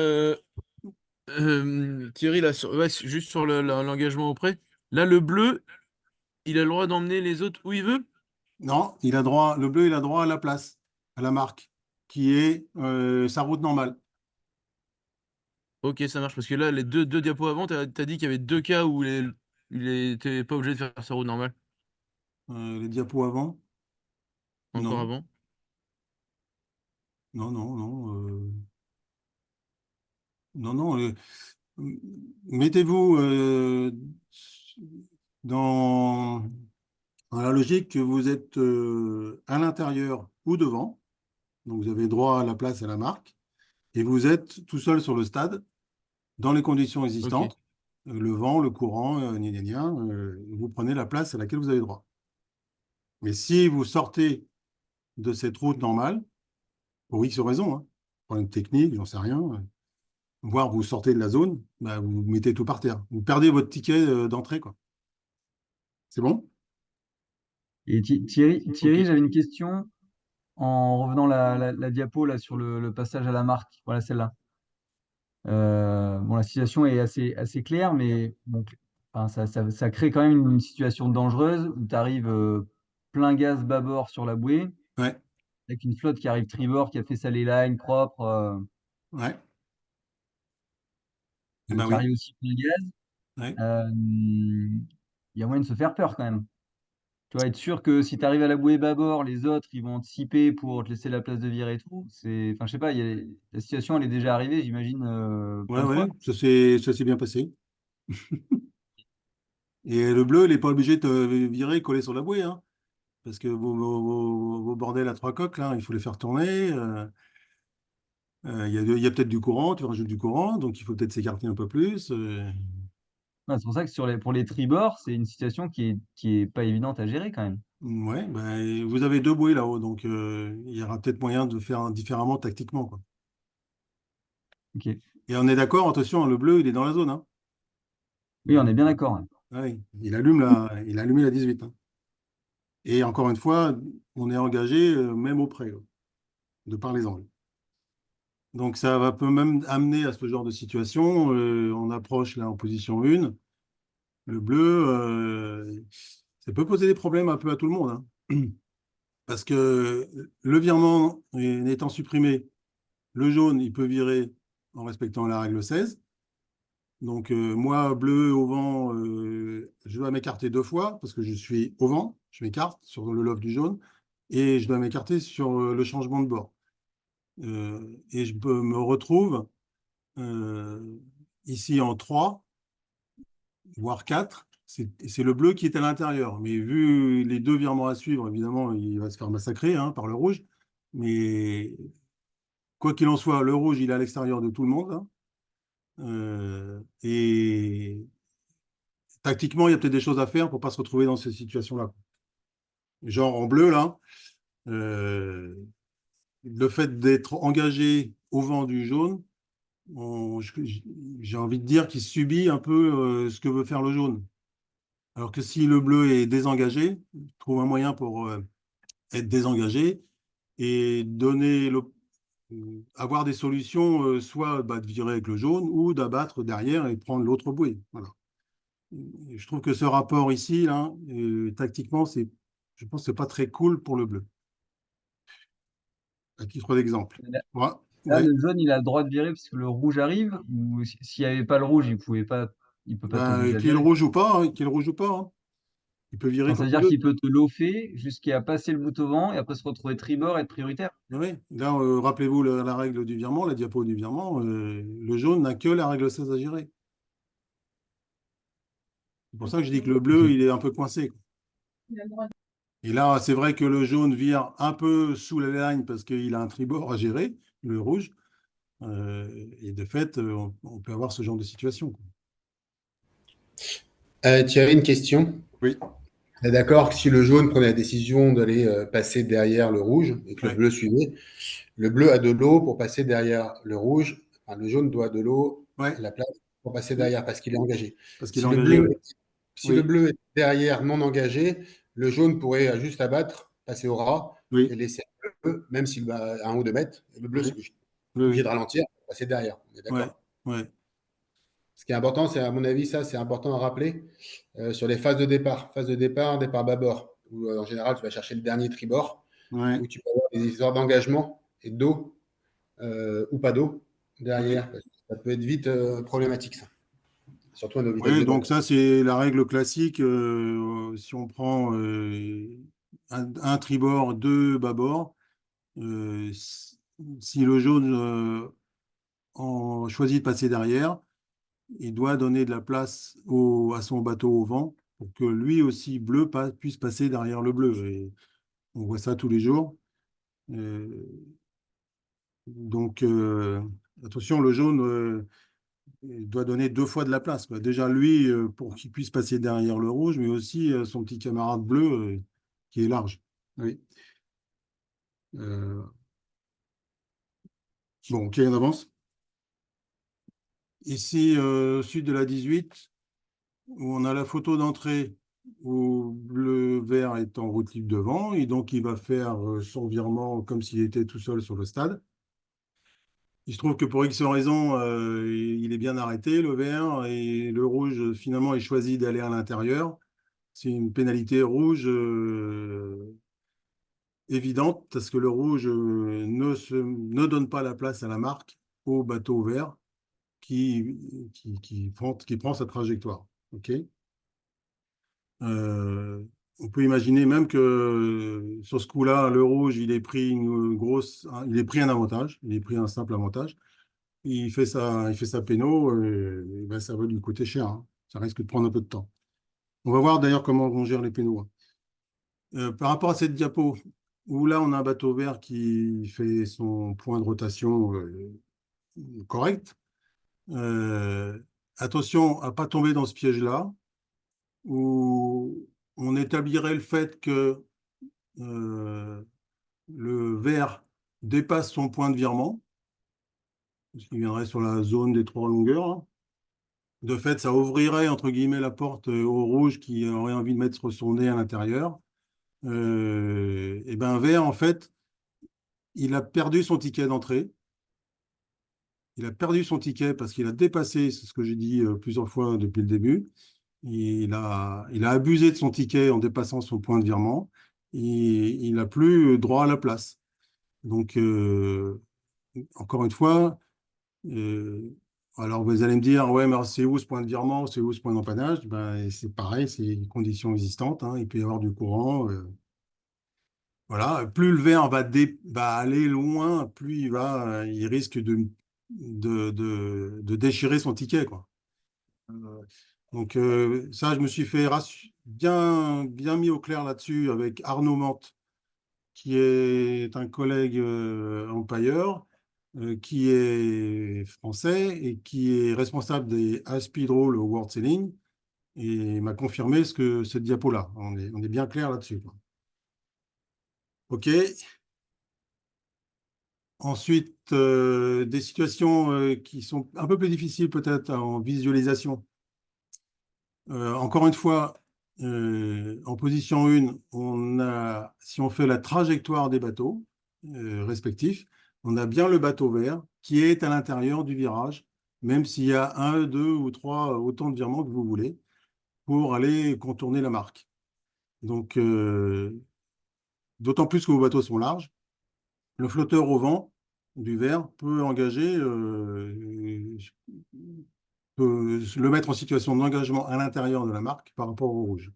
Thierry, là, ouais, juste sur l'engagement auprès. Là, le bleu, il a le droit d'emmener les autres où il veut? Non, il a droit, le bleu, il a droit à la place, à la marque, qui est sa route normale. Ok, ça marche. Parce que là, les deux diapos avant, t'as dit qu'il y avait deux cas où il était pas obligé de faire sa route normale. Les diapos avant, Encore non, avant. non, non, non. Non, non. Mettez-vous dans, dans la logique que vous êtes à l'intérieur ou devant. Donc, vous avez droit à la place à la marque. Et vous êtes tout seul sur le stade, dans les conditions Ok. existantes. Le vent, le courant, gna, gna, gna, vous prenez la place à laquelle vous avez droit. Mais si vous sortez de cette route normale, pour X raisons, hein, problème technique, j'en sais rien, voire vous sortez de la zone, bah, vous mettez tout par terre. Vous perdez votre ticket d'entrée, quoi. C'est bon? Et Ok. Thierry, j'avais une question en revenant la diapo là, sur le passage à la marque. Voilà celle-là. Bon, la situation est assez claire, mais bon, enfin, ça crée quand même une situation dangereuse où tu arrives plein gaz bâbord sur la bouée, Ouais, avec une flotte qui arrive tribord, qui a fait sa line propre, ouais. Eh ben qui oui. arrive aussi plein gaz. Ouais. Il y a moyen de se faire peur quand même. Tu vas être sûr que si tu arrives à la bouée bâbord, les autres, ils vont anticiper pour te laisser la place de virer et tout. Enfin, je sais pas, la situation, elle est déjà arrivée, j'imagine, Ouais, plein de fois. ouais, ça s'est bien passé. Et le bleu, il n'est pas obligé de te virer, coller sur la bouée, hein, parce que vos bordels à trois coques, là, il faut les faire tourner. Il y a peut-être du courant, tu rajoutes du courant, donc il faut peut-être s'écarter un peu plus. Ouais, c'est pour ça que pour les tribords, c'est une situation qui est pas évidente à gérer quand même. Ouais, ben, vous avez deux bouées là-haut, donc il y aura peut-être moyen de faire différemment tactiquement, quoi. Ok. Et on est d'accord, attention, le bleu, il est dans la zone, hein. Oui, on est bien d'accord, hein. Ouais, il a allumé la 18, hein. Et encore une fois, on est engagé même auprès, de par les angles. Donc peut même amener à ce genre de situation. On approche là en position 1. Le bleu, ça peut poser des problèmes un peu à tout le monde, hein. Parce que le virement n'étant supprimé, le jaune, il peut virer en respectant la règle 16. Donc, moi, bleu au vent, je dois m'écarter 2 fois parce que je suis au vent. Je m'écarte sur le loft du jaune et je dois m'écarter sur le changement de bord. Et je me retrouve ici en 3, voire 4. C'est le bleu qui est à l'intérieur. Mais vu les 2 virements à suivre, évidemment, il va se faire massacrer hein, par le rouge. Mais quoi qu'il en soit, le rouge, il est à l'extérieur de tout le monde, hein. Et tactiquement, il y a peut-être des choses à faire pour ne pas se retrouver dans cette situation-là. Genre en bleu, là, euh, le fait d'être engagé au vent du jaune, j'ai envie de dire qu'il subit un peu ce que veut faire le jaune. Alors que si le bleu est désengagé, trouve un moyen pour être désengagé et avoir des solutions, soit de virer avec le jaune ou d'abattre derrière et prendre l'autre bouée. Voilà. Je trouve que ce rapport ici, là, tactiquement, je pense que c'est pas très cool pour le bleu. À titre d'exemple. Ouais, Là, ouais. le jaune, il a le droit de virer parce que le rouge arrive, ou s'il n'y avait pas le rouge, il peut pas t'obliger à Qu'il virer. rouge ou pas, hein, qu'il rouge ou pas, hein. Il peut virer Enfin, ça quand veut il dire veut. qu'il peut te lofer jusqu'à passer le bout au vent et après se retrouver tribord et être prioritaire. Oui. Là, rappelez-vous la règle du virement, la diapo du virement, le jaune n'a que la règle 16 à gérer. C'est pour ça que je dis que le bleu, Ok. il est un peu coincé, quoi. Et là, c'est vrai que le jaune vire un peu sous la ligne parce qu'il a un tribord à gérer, le rouge. Et de fait, on peut avoir ce genre de situation, quoi. Thierry, une question. Oui, Tu es d'accord que si le jaune prenait la décision d'aller passer derrière le rouge et que le ouais, bleu suivait, le bleu a de l'eau pour passer derrière le rouge. Enfin, le jaune doit de l'eau ouais, à la place pour passer oui, derrière parce qu'il est engagé. parce qu'il est Si le engagé, bleu, oui. si le Oui, bleu est derrière non engagé, le jaune pourrait juste abattre, passer au ras et oui, laisser le bleu, même s'il va à 1 ou 2 mètres, et le bleu oui, serait oui, obligé de oui, ralentir pour passer derrière. On est ouais, d'accord? ouais, Ce qui est important, c'est à mon avis, ça, c'est important à rappeler sur les phases de départ. Phase de départ, départ bâbord, où en général, tu vas chercher le dernier tribord, ouais, où tu peux avoir des histoires d'engagement et d'eau ou pas d'eau ouais. derrière. Parce que ça peut être vite problématique, ça. Surtout à nos vitesses Oui, de donc bateau. ça, c'est la règle classique. Si on prend un tribord, 2 bâbord, si le jaune choisit de passer derrière, il doit donner de la place à son bateau au vent pour que lui aussi, bleu, puisse passer derrière le bleu. Et on voit ça tous les jours. Euh, donc, attention, le jaune il doit donner 2 fois de la place, quoi. Déjà, lui, pour qu'il puisse passer derrière le rouge, mais aussi son petit camarade bleu qui est large. Oui. Euh, bon, ok, on avance. Ici, sud de la 18, où on a la photo d'entrée où le vert est en route libre devant, et donc il va faire son virement comme s'il était tout seul sur le stade. Il se trouve que pour X raison, il est bien arrêté, le vert, et le rouge, finalement, il choisit d'aller à l'intérieur. C'est une pénalité rouge évidente parce que le rouge ne donne pas la place à la marque au bateau vert qui prend sa trajectoire. OK. Euh, on peut imaginer même que sur ce coup-là, le rouge, il est pris un avantage, il est pris un simple avantage. Il fait sa péno, et ben, ça va lui coûter cher, hein. Ça risque de prendre un peu de temps. On va voir d'ailleurs comment on gère les pénaux, hein. Par rapport à cette diapo, où là on a un bateau vert qui fait son point de rotation correct, euh, attention à ne pas tomber dans ce piège-là, où on établirait le fait que euh, le vert dépasse son point de virement, puisqu'il viendrait sur la zone des 3 longueurs, hein. De fait, ça ouvrirait entre guillemets la porte au rouge qui aurait envie de mettre son nez à l'intérieur. Et ben vert, en fait, il a perdu son ticket d'entrée. Il a perdu son ticket parce qu'il a dépassé, c'est ce que j'ai dit plusieurs fois depuis le début. Il a abusé de son ticket en dépassant son point de virement. Et il n'a plus droit à la place. Donc, encore une fois, Euh, alors, vous allez me dire, ouais, mais c'est où ce point de virement, c'est où ce point d'empannage? Ben, c'est pareil, c'est une condition existante, hein. Il peut y avoir du courant. Voilà. Plus le verre va aller loin, plus il risque de déchirer son ticket, quoi. Euh, donc, ça, je me suis fait bien mis au clair là-dessus avec Arnaud Mante, qui est un collègue empailleur, qui est français et qui est responsable des high speed roll au World Selling, et il m'a confirmé cette diapo-là. On est bien clair là-dessus, quoi. OK. Ensuite, des situations qui sont un peu plus difficiles peut-être en visualisation. Encore une fois, en position 1, si on fait la trajectoire des bateaux respectifs, on a bien le bateau vert qui est à l'intérieur du virage, même s'il y a un, deux ou trois, autant de virements que vous voulez, pour aller contourner la marque. Donc, d'autant plus que vos bateaux sont larges, le flotteur au vent du vert peut le mettre en situation d'engagement à l'intérieur de la marque par rapport au rouge.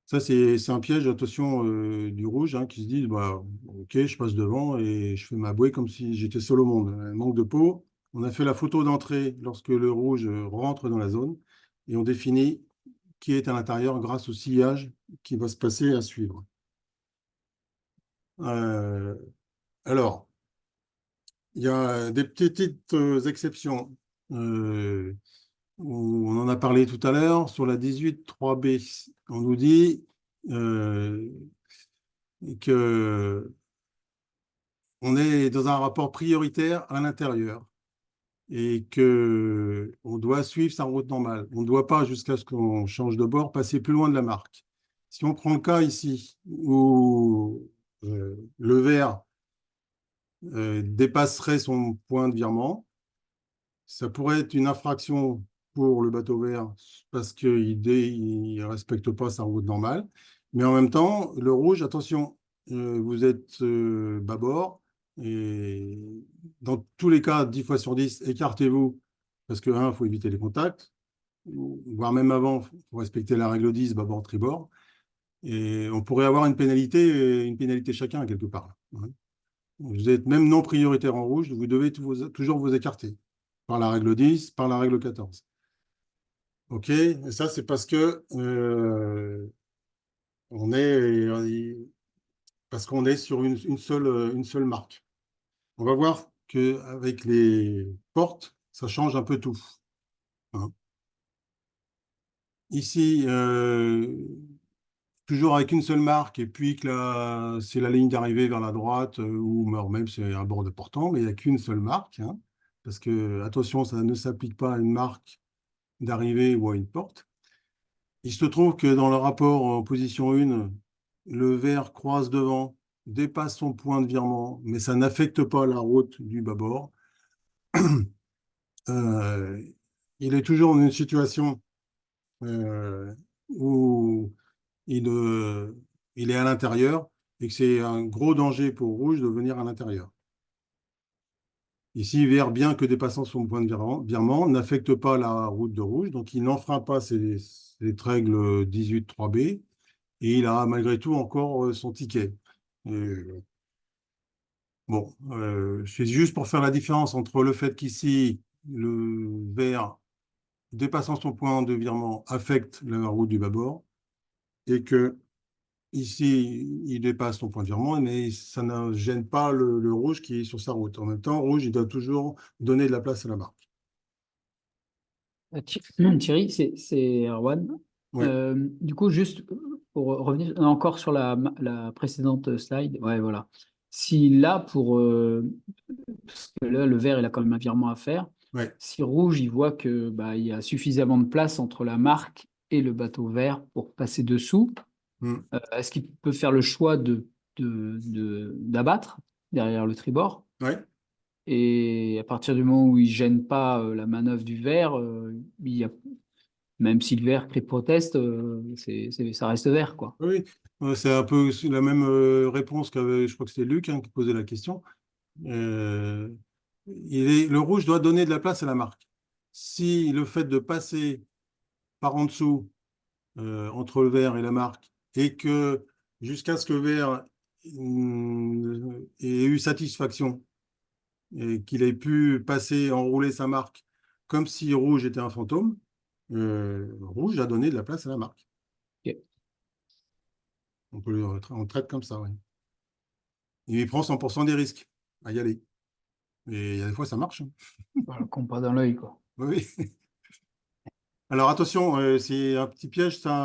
Ça, c'est un piège, attention, du rouge, hein, qui se dit, bah, OK, je passe devant et je fais ma bouée comme si j'étais seul au monde. Manque de peau. On a fait la photo d'entrée lorsque le rouge rentre dans la zone et on définit qui est à l'intérieur grâce au sillage qui va se passer à suivre. Euh, alors, il y a des petites exceptions. Euh, on en a parlé tout à l'heure sur la 18.3b. On nous dit que on est dans un rapport prioritaire à l'intérieur et que on doit suivre sa route normale. On ne doit pas, jusqu'à ce qu'on change de bord, passer plus loin de la marque. Si on prend le cas ici où le vert dépasserait son point de virement, ça pourrait être une infraction pour le bateau vert parce qu'il ne respecte pas sa route normale. Mais en même temps, le rouge, attention, vous êtes bâbord et dans tous les cas, 10 fois sur 10, écartez-vous parce que, il faut éviter les contacts, voire même avant, il faut respecter la règle 10, bâbord, tribord. Et on pourrait avoir une pénalité chacun quelque part, hein. Vous êtes même non prioritaire en rouge, vous devez toujours vous écarter par la règle 10, par la règle 14. OK? Et ça, c'est parce que on est, parce qu'on est sur une seule marque. On va voir qu'avec les portes, ça change un peu tout, hein. Ici, toujours avec une seule marque, et puis que c'est la ligne d'arrivée vers la droite, ou même c'est un bord de portant, mais il n'y a qu'une seule marque, hein, parce que, attention, ça ne s'applique pas à une marque d'arrivée ou à une porte. Il se trouve que dans le rapport en position 1, le vert croise devant, dépasse son point de virement, mais ça n'affecte pas la route du bâbord. Euh, il est toujours dans une situation où il est à l'intérieur et que c'est un gros danger pour rouge de venir à l'intérieur. Ici, vert, bien que dépassant son point de virement, n'affecte pas la route de rouge, donc il n'enfreint pas cette règle 18.3b et il a malgré tout encore son ticket. Bon, c'est juste pour faire la différence entre le fait qu'ici, le vert dépassant son point de virement affecte la route du bâbord et que ici, il dépasse son point de virement, mais ça ne gêne pas le rouge qui est sur sa route. En même temps, rouge, il doit toujours donner de la place à la marque. Thierry, c'est Erwan. Ouais. Du coup, juste pour revenir encore sur la précédente slide, ouais, voilà. Si là, parce que là, le vert, il a quand même un virement à faire. Ouais. Si rouge, il voit que il y a suffisamment de place entre la marque et le bateau vert pour passer dessous, est-ce qu'il peut faire le choix d'abattre derrière le tribord? Ouais. Et à partir du moment où il gêne pas la manœuvre du vert, même si le vert crie proteste, ça reste vert, quoi. Oui, c'est un peu la même réponse je crois que c'était Luc, hein, qui posait la question. le rouge doit donner de la place à la marque. Si le fait de passer par en dessous, entre le vert et la marque, et que jusqu'à ce que le vert ait eu satisfaction et qu'il ait pu passer, enrouler sa marque comme si rouge était un fantôme, rouge a donné de la place à la marque. Ok. On traite comme ça, oui. Il prend 100% des risques à y aller. Et il y a des fois, ça marche, hein. Voilà, compas dans l'œil, quoi. Oui. Alors attention, c'est un petit piège, ça,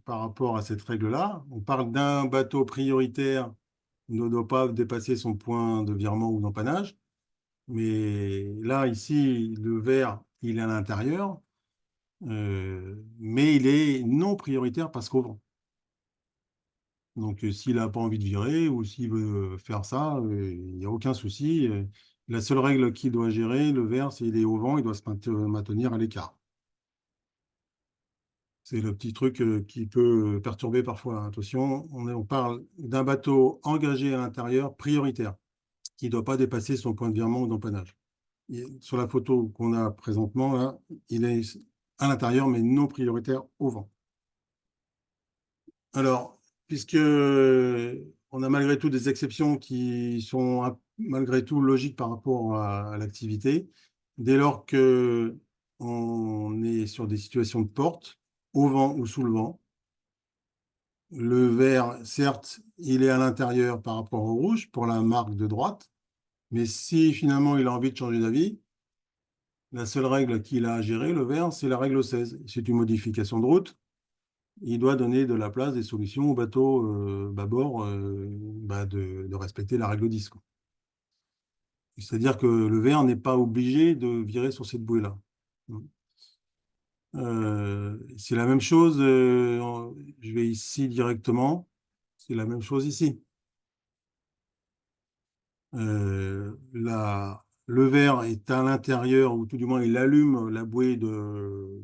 par rapport à cette règle-là. On parle d'un bateau prioritaire ne doit pas dépasser son point de virement ou d'empannage. Mais là, ici, le vert, il est à l'intérieur, mais il est non prioritaire parce qu'au vent. Donc, s'il n'a pas envie de virer ou s'il veut faire ça, il n'y a aucun souci. La seule règle qu'il doit gérer, le vert, c'est qu'il est au vent, il doit se maintenir à l'écart. C'est le petit truc qui peut perturber parfois. Attention, on parle d'un bateau engagé à l'intérieur prioritaire, qui ne doit pas dépasser son point de virement ou d'empannage. Sur la photo qu'on a présentement, là, il est à l'intérieur, mais non prioritaire au vent. Alors, puisque on a malgré tout des exceptions qui sont malgré tout logiques par rapport à l'activité, dès lors que on est sur des situations de porte, au vent ou sous le vent, le vert, certes, il est à l'intérieur par rapport au rouge pour la marque de droite, mais si finalement il a envie de changer d'avis, la seule règle qu'il a à gérer, le vert, c'est la règle 16. C'est une modification de route. Il doit donner de la place, des solutions au bateau bâbord de respecter la règle 10, quoi. C'est-à-dire que le vert n'est pas obligé de virer sur cette bouée-là. C'est la même chose, je vais ici directement, c'est la même chose ici. Le vert est à l'intérieur, ou tout du moins il allume la bouée de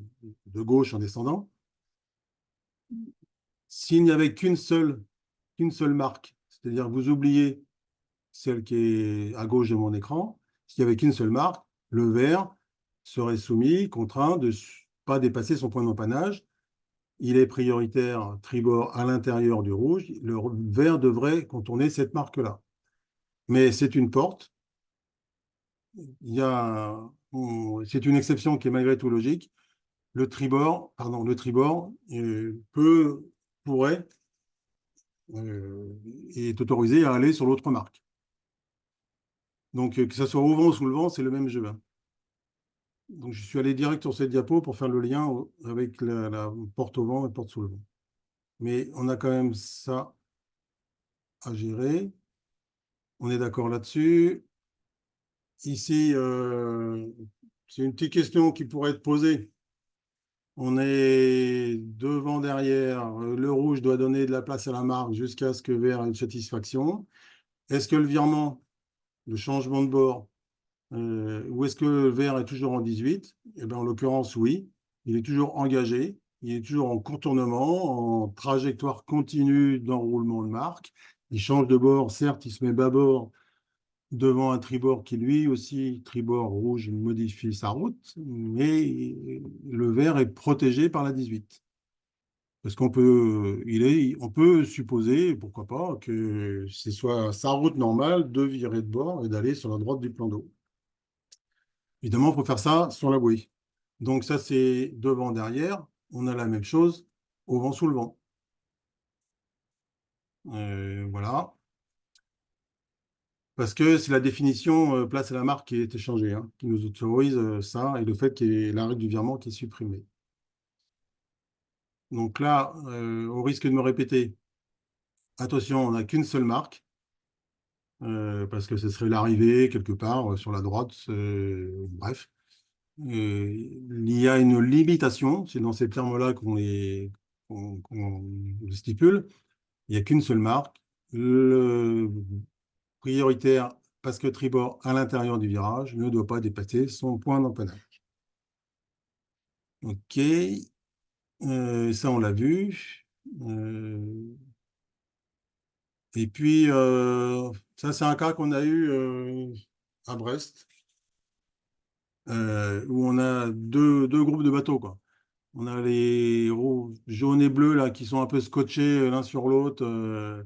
gauche en descendant. S'il n'y avait qu'une seule marque, c'est-à-dire que vous oubliez celle qui est à gauche de mon écran, s'il n'y avait qu'une seule marque, le vert serait soumis, contraint de ne pas dépasser son point d'empannage. Il est prioritaire tribord à l'intérieur du rouge. Le vert devrait contourner cette marque-là. Mais c'est une porte. C'est une exception qui est malgré tout logique. Le tribord pourrait est autorisé à aller sur l'autre marque. Donc, que ce soit au vent ou sous le vent, c'est le même jeu, hein. Donc, je suis allé direct sur cette diapo pour faire le lien avec la porte au vent et porte sous le vent. Mais on a quand même ça à gérer. On est d'accord là-dessus. Ici, c'est une petite question qui pourrait être posée. On est devant, derrière. Le rouge doit donner de la place à la marque jusqu'à ce que vert ait une satisfaction. Est-ce que le virement, le changement de bord, ou est-ce que le vert est toujours en 18? Eh bien, en l'occurrence, oui. Il est toujours engagé. Il est toujours en contournement, en trajectoire continue d'enroulement de marque. Il change de bord. Certes, il se met bâbord devant un tribord qui, lui aussi, tribord rouge, modifie sa route. Mais le vert est protégé par la 18. Parce qu'on on peut supposer, pourquoi pas, que ce soit sa route normale de virer de bord et d'aller sur la droite du plan d'eau. Évidemment, il faut faire ça sur la bouée. Donc ça, c'est devant, derrière. On a la même chose au vent, sous le vent. Voilà. Parce que c'est la définition place à la marque qui est échangée, hein, qui nous autorise ça, et le fait qu'il y ait la règle du virement qui est supprimée. Donc là, au risque de me répéter, attention, on n'a qu'une seule marque, parce que ce serait l'arrivée quelque part sur la droite, bref. Il y a une limitation, c'est dans ces termes-là qu'on stipule. Il n'y a qu'une seule marque. Le prioritaire, parce que tribord à l'intérieur du virage, ne doit pas dépasser son point d'empennage. OK. Ça, on l'a vu. Et puis, ça, c'est un cas qu'on a eu à Brest, où on a deux groupes de bateaux, quoi. On a les roues jaunes et bleus là, qui sont un peu scotchés l'un sur l'autre.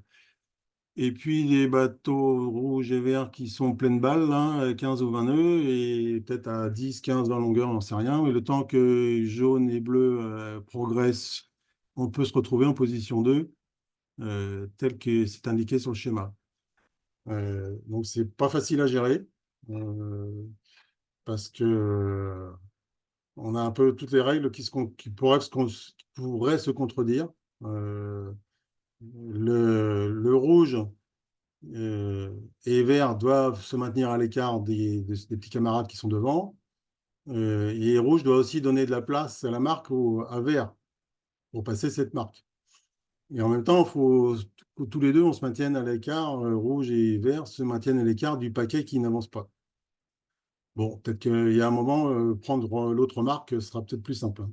Et puis les bateaux rouges et verts qui sont pleines balles, là, 15 ou 20 nœuds, et peut-être à 10, 15 dans longueur, on n'en sait rien. Mais le temps que jaune et bleu progressent, on peut se retrouver en position 2, tel que c'est indiqué sur le schéma. Donc, c'est pas facile à gérer, parce que on a un peu toutes les règles qui pourraient se contredire. Euh, le rouge et vert doivent se maintenir à l'écart des petits camarades qui sont devant. Et rouge doit aussi donner de la place à la marque ou à vert pour passer cette marque. Et en même temps, il faut que tous les deux, on se maintienne à l'écart, rouge et vert se maintiennent à l'écart du paquet qui n'avance pas. Bon, peut-être qu'il y a un moment, prendre l'autre marque sera peut-être plus simple, hein.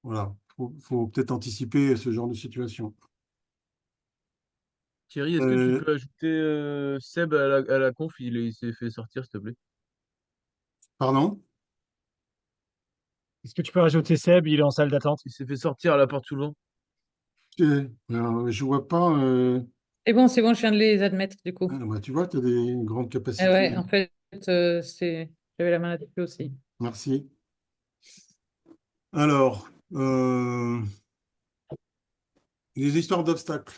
Voilà, faut peut-être anticiper ce genre de situation. Thierry, est-ce que tu Euh, peux ajouter Seb à la conf? Il s'est fait sortir, s'il te plaît. Pardon? Est-ce que tu peux rajouter Seb? Il est en salle d'attente. Il s'est fait sortir à la porte souvent. Je vois pas. C'est bon, je viens de les admettre du coup. Bah, tu vois, tu as des grandes Eh capacités. ouais, en fait, j'avais la main là-dessus aussi. Merci. Alors, les histoires d'obstacles.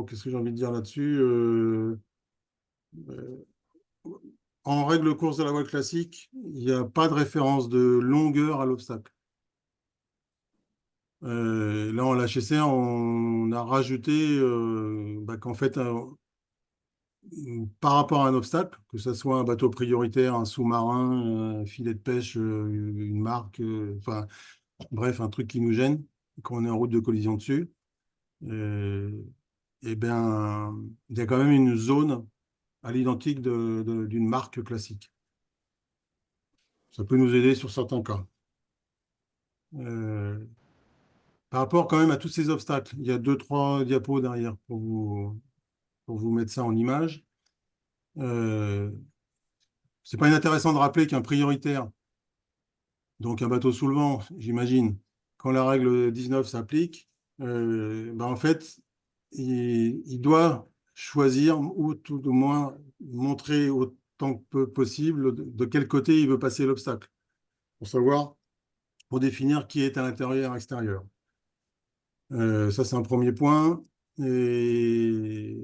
Qu'est-ce que j'ai envie de dire là-dessus? Euh, En règle course de la voie classique, il n'y a pas de référence de longueur à l'obstacle. Là, en LHC, on a rajouté qu'en fait, par rapport à un obstacle, que ce soit un bateau prioritaire, un sous-marin, un filet de pêche, une marque, enfin, bref, un truc qui nous gêne, qu'on est en route de collision dessus, eh bien, il y a quand même une zone à l'identique d'une marque classique. Ça peut nous aider sur certains cas. Par rapport quand même à tous ces obstacles, il y a deux, trois diapos derrière pour vous mettre ça en image. C'est pas inintéressant de rappeler qu'un prioritaire, donc un bateau sous le vent, j'imagine, quand la règle 19 s'applique, en fait, il doit choisir ou tout au moins montrer autant que possible de quel côté il veut passer l'obstacle, pour savoir, pour définir qui est à l'intérieur et extérieur. Ça, c'est un premier point. Et,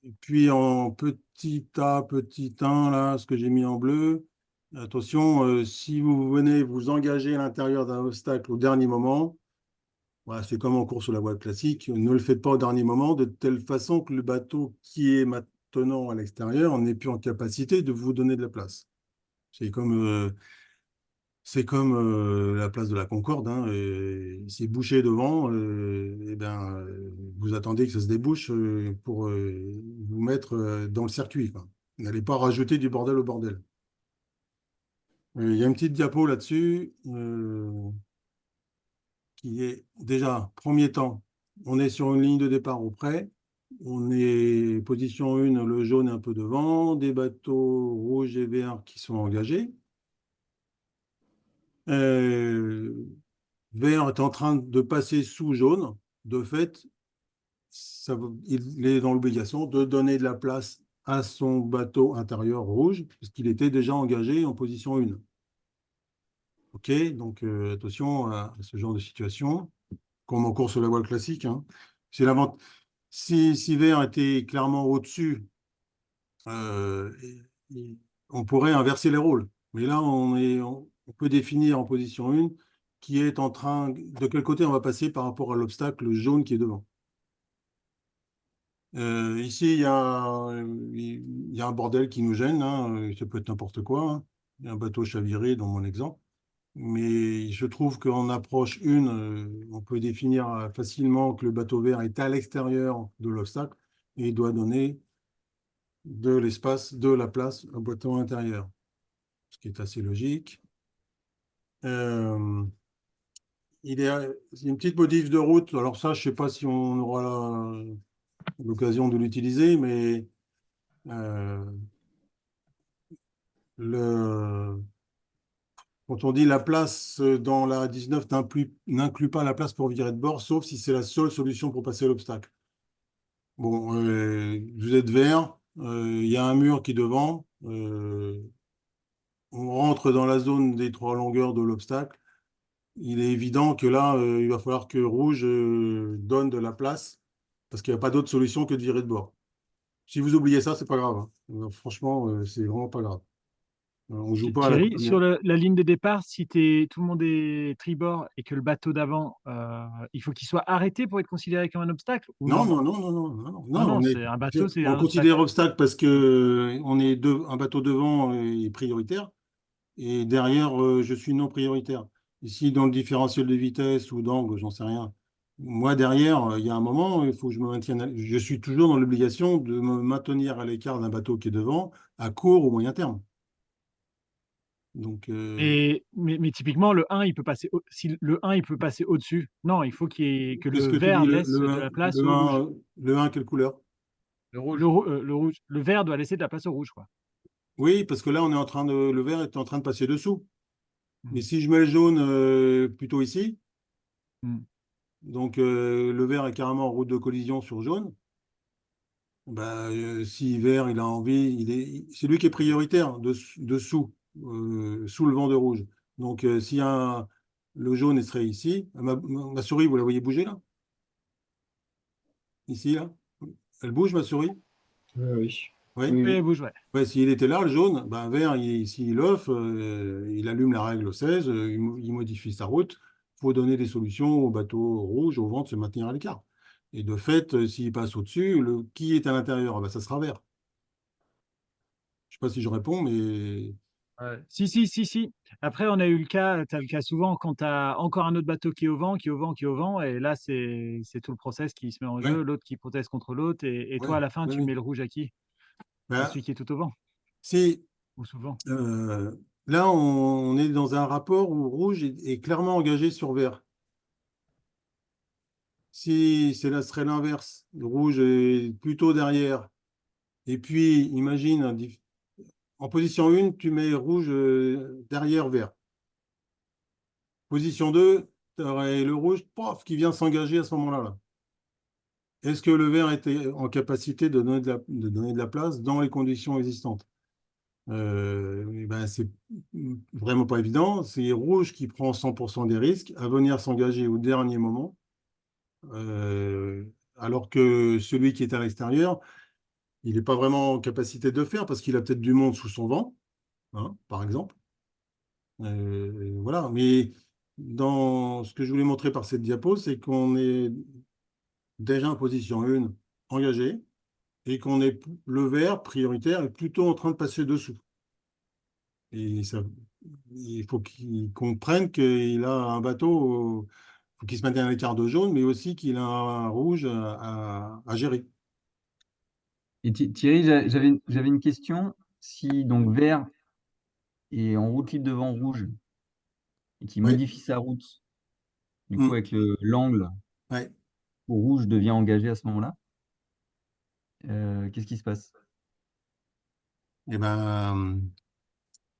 et puis en petit 1, là, ce que j'ai mis en bleu, attention, si vous venez vous engager à l'intérieur d'un obstacle au dernier moment, voilà, c'est comme en course sur la voie classique, ne le faites pas au dernier moment, de telle façon que le bateau qui est maintenant à l'extérieur n'est plus en capacité de vous donner de la place. C'est comme la place de la Concorde, hein, c'est bouché devant, vous attendez que ça se débouche pour vous mettre dans le circuit, quoi. Vous n'allez pas rajouter du bordel au bordel. Il y a une petite diapo là-dessus qui est déjà, premier temps, on est sur une ligne de départ au près, on est position 1, le jaune est un peu devant, des bateaux rouges et verts qui sont engagés. Vert est en train de passer sous jaune. De fait, il est dans l'obligation de donner de la place à son bateau intérieur rouge, puisqu'il était déjà engagé en position 1. OK, donc attention à ce genre de situation, comme en course sur la voile classique, hein. Si vert était clairement au-dessus, euh, on pourrait inverser les rôles. Mais là, on peut définir en position 1 qui est en train, de quel côté on va passer par rapport à l'obstacle jaune qui est devant. Ici, il y a un bordel qui nous gêne, hein. Ça peut être n'importe quoi, hein. Il y a un bateau chaviré dans mon exemple. Mais je trouve qu'en approche 1, on peut définir facilement que le bateau vert est à l'extérieur de l'obstacle et il doit donner de l'espace, de la place au bateau intérieur, ce qui est assez logique. Il y a une petite modif de route. Alors ça, je ne sais pas si on aura l'occasion de l'utiliser, mais euh, quand on dit la place dans la 19 n'inclut pas la place pour virer de bord, sauf si c'est la seule solution pour passer l'obstacle. Bon, vous êtes vert, il y a un mur qui est devant, on rentre dans la zone des 3 longueurs de l'obstacle. Il est évident que là, il va falloir que rouge donne de la place, parce qu'il n'y a pas d'autre solution que de virer de bord. Si vous oubliez ça, c'est pas grave, hein. Franchement, c'est vraiment pas grave. On joue pas à la Thierry, première. sur la ligne de départ, si tout le monde est tribord et que le bateau d'avant, il faut qu'il soit arrêté pour être considéré comme un obstacle ou Non, non? non, non, non, non, non, non, Non, non, non, c'est un bateau, c'est on un obstacle. considère obstacle parce que on est un bateau devant est prioritaire et derrière, je suis non prioritaire. Ici, dans le différentiel de vitesse ou d'angle, j'en sais rien. Moi, derrière, il y a un moment, il faut que je me maintienne. Je suis toujours dans l'obligation de me maintenir à l'écart d'un bateau qui est devant, à court ou moyen terme. Donc, Mais typiquement, le 1, il peut passer si le 1, il peut passer au-dessus. Non, il faut que qu'est-ce le que tu vert dis, laisse de la place le au rouge. 1, le 1, quelle couleur? Le rouge. Le rouge. Le vert doit laisser de la place au rouge, quoi. Oui, parce que là, le vert est en train de passer dessous. Mm. Mais si je mets le jaune plutôt ici, Mm. donc le vert est carrément en route de collision sur jaune, bah, si vert, il a envie, c'est lui qui est prioritaire dessous, sous le vent de rouge. Donc si le jaune il serait ici, ma souris, vous la voyez bouger là? Ici, là? Elle bouge, ma souris? Oui, oui. Oui? Oui, Oui, oui. rouge, ouais. Ouais, s'il était là, le jaune, ben vert, s'il offre, il allume la règle 16, il modifie sa route. Il faut donner des solutions au bateau rouge, au vent, de se maintenir à l'écart. Et de fait, s'il passe au-dessus, qui est à l'intérieur? Ah ben, ça sera vert. Je ne sais pas si je réponds, mais Ouais. Si, si, si, si. Après, on a eu le cas, tu as le cas souvent quand tu as encore un autre bateau qui est au vent, qui est au vent, qui est au vent, et là, c'est tout le process qui se met en ouais, jeu, l'autre qui proteste contre l'autre, et ouais, toi, à la fin, oui, tu oui. mets le rouge à qui? À Ben, celui qui est tout au vent, si ou souvent. là, on est dans un rapport où rouge est clairement engagé sur vert. Si là serait l'inverse, le rouge est plutôt derrière, et puis imagine en position 1, tu mets rouge derrière vert. Position 2, tu aurais le rouge pof, qui vient s'engager à ce moment-là. Là. Est-ce que le vert était en capacité de donner de la place dans les conditions existantes? Eh ben, c'est vraiment pas évident. C'est rouge qui prend 100% des risques à venir s'engager au dernier moment, euh, alors que celui qui est à l'extérieur, il n'est pas vraiment en capacité de le faire parce qu'il a peut-être du monde sous son vent, hein, par exemple. Voilà, mais dans ce que je voulais montrer par cette diapo, c'est qu'on est déjà en position 1 engagé et qu'on est le vert prioritaire est plutôt en train de passer dessous. Et ça, il faut qu'il comprenne qu'il a un bateau, faut qu'il se maintienne à l'écart de jaune, mais aussi qu'il a un rouge à gérer. Et Thierry, j'avais une question. Si donc vert est en route libre devant rouge et qui Oui. modifie sa route, du coup Mm. avec l'angle Ouais. où rouge devient engagé à ce moment-là, qu'est-ce qui se passe? Et ben,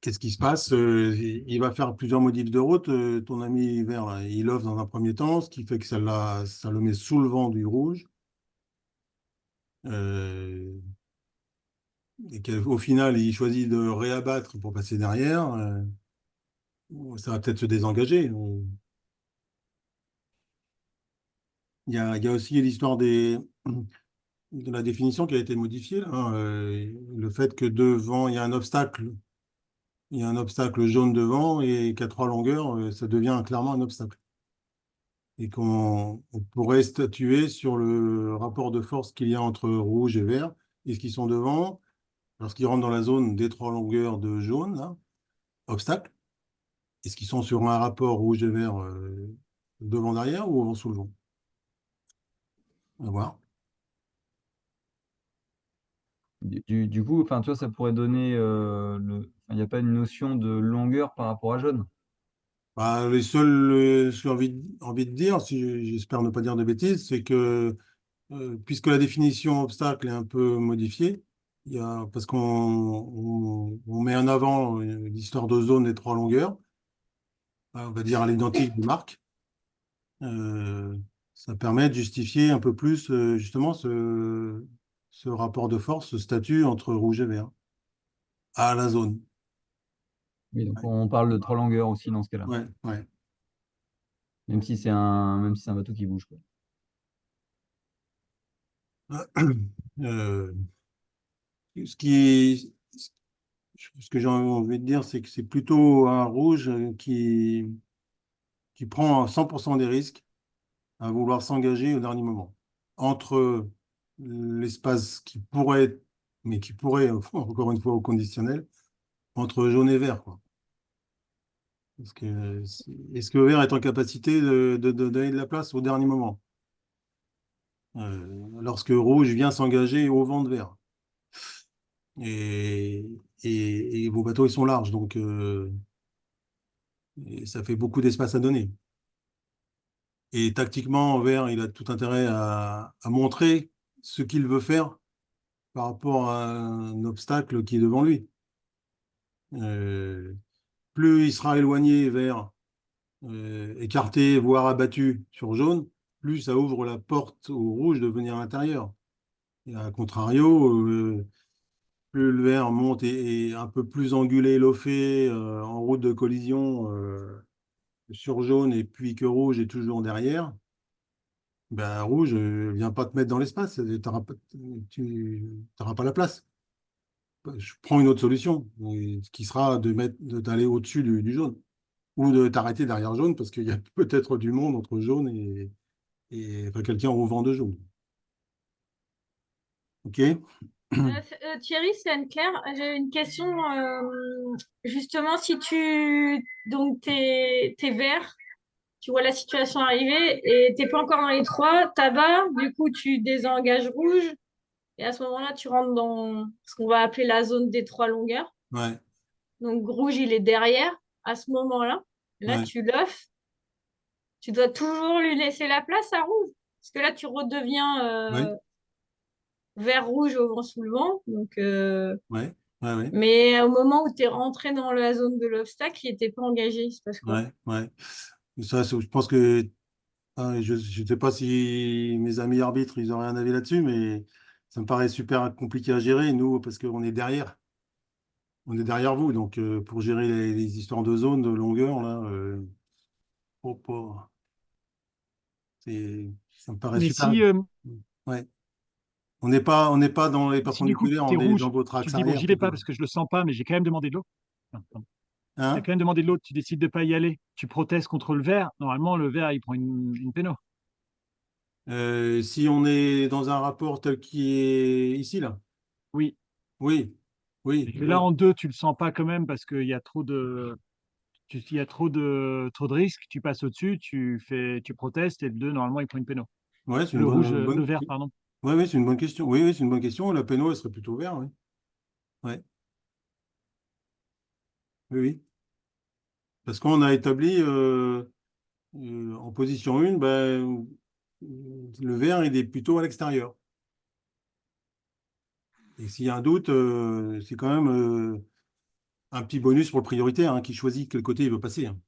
qu'est-ce qui se passe? Il va faire plusieurs modifs de route. Ton ami vert, là, il offre dans un premier temps, ce qui fait que ça le met sous le vent du rouge. Euh, et qu'au final, il choisit de réabattre pour passer derrière. Ça va peut-être se désengager. Il y a aussi l'histoire de la définition qui a été modifiée, là, hein. Le fait que devant, il y a un obstacle jaune devant et qu'à 3 longueurs, ça devient clairement un obstacle. Et on pourrait statuer sur le rapport de force qu'il y a entre rouge et vert. Est-ce qu'ils sont devant, lorsqu'ils rentrent dans la zone des 3 longueurs de jaune, là, obstacle, est-ce qu'ils sont sur un rapport rouge et vert devant derrière ou avant sous le vent? On va voir. Du coup, enfin, tu vois, ça pourrait donner il n'y a pas une notion de longueur par rapport à jaune. Bah, ce que j'ai envie de dire, si j'espère ne pas dire de bêtises, c'est que puisque la définition obstacle est un peu modifiée, parce on met en avant l'histoire de zone des trois longueurs, on va dire à l'identique de marque, euh, ça permet de justifier un peu plus justement ce rapport de force, ce statut entre rouge et vert à la zone. Oui, donc on parle de trois longueurs aussi dans ce cas-là. Ouais, ouais. Même si c'est un bateau qui bouge, quoi. Euh, ce qui, ce que j'ai envie de dire, c'est que c'est plutôt un rouge qui prend 100% des risques à vouloir s'engager au dernier moment. Entre l'espace qui pourrait, mais qui pourrait, encore une fois, au conditionnel, entre jaune et vert, quoi. Est-ce que vert est en capacité de donner de la place au dernier moment, lorsque rouge vient s'engager au vent de vert? Et, et vos bateaux, ils sont larges, donc et ça fait beaucoup d'espace à donner. Et tactiquement, vert, il a tout intérêt à montrer ce qu'il veut faire par rapport à un obstacle qui est devant lui. Euh, Plus il sera éloigné vers écarté, voire abattu sur jaune, plus ça ouvre la porte au rouge de venir à l'intérieur. Et à contrario, plus le vert monte et est un peu plus angulé, loffé, en route de collision sur jaune, et puis que rouge est toujours derrière, ben rouge vient pas te mettre dans l'espace, tu n'auras pas la place. Je prends une autre solution, ce qui sera d'aller au-dessus du jaune, ou de t'arrêter derrière jaune, parce qu'il y a peut-être du monde entre jaune et enfin, quelqu'un au vent de jaune. OK? Thierry, c'est Anne-Claire. J'ai une question. Justement, si tu donc t'es vert, tu vois la situation arriver et t'es pas encore dans les trois, tabac, du coup tu désengages rouge et à ce moment-là tu rentres dans ce qu'on va appeler la zone des trois longueurs. Ouais, Donc rouge il est derrière à ce moment-là. Là ouais, tu l'offres, tu dois toujours lui laisser la place à rouge parce que là tu redeviens ouais, vert rouge au vent sous le vent. Donc ouais, ouais, ouais, mais au moment où tu es rentré dans la zone de l'obstacle, il n'était pas engagé. Il se passe quoi? ouais, ouais. Ça, je pense que je ne sais pas si mes amis arbitres, ils auraient un avis là-dessus, mais ça me paraît super compliqué à gérer, nous, parce qu'on est derrière. On est derrière vous. Donc, pour gérer les histoires de zone, de longueur, là, oh, ça me paraît Mais super. Ouais. On n'est pas dans les si du coup perpendiculaires, tu es on est dans rouge, votre tu axe te dis, bon, arrière j'y vais pas plutôt. parce que je le sens pas, mais j'ai quand même demandé de l'eau. Tu as Hein? quand même demandé de l'eau, tu décides de pas y aller. Tu protestes contre le vert. Normalement, le vert, il prend une péno. Si on est dans un rapport tel qu'il est ici, là. Oui. Oui, oui, Mais là, oui, en deux, tu le sens pas quand même parce qu'il y a il y a trop de risques. Tu passes au-dessus, tu protestes et le 2, normalement, il prend une péno. ouais, c'est une Le rouge, le bonne, vert, pardon. ouais, oui, c'est une bonne question. Oui, oui, c'est une bonne question. La péno, elle serait plutôt vert, oui. Ouais, oui, oui. Parce qu'on a établi en position 1, ben, le vert, il est plutôt à l'extérieur. Et s'il y a un doute, c'est quand même un petit bonus pour le prioritaire, hein, qui choisit quel côté il veut passer, hein.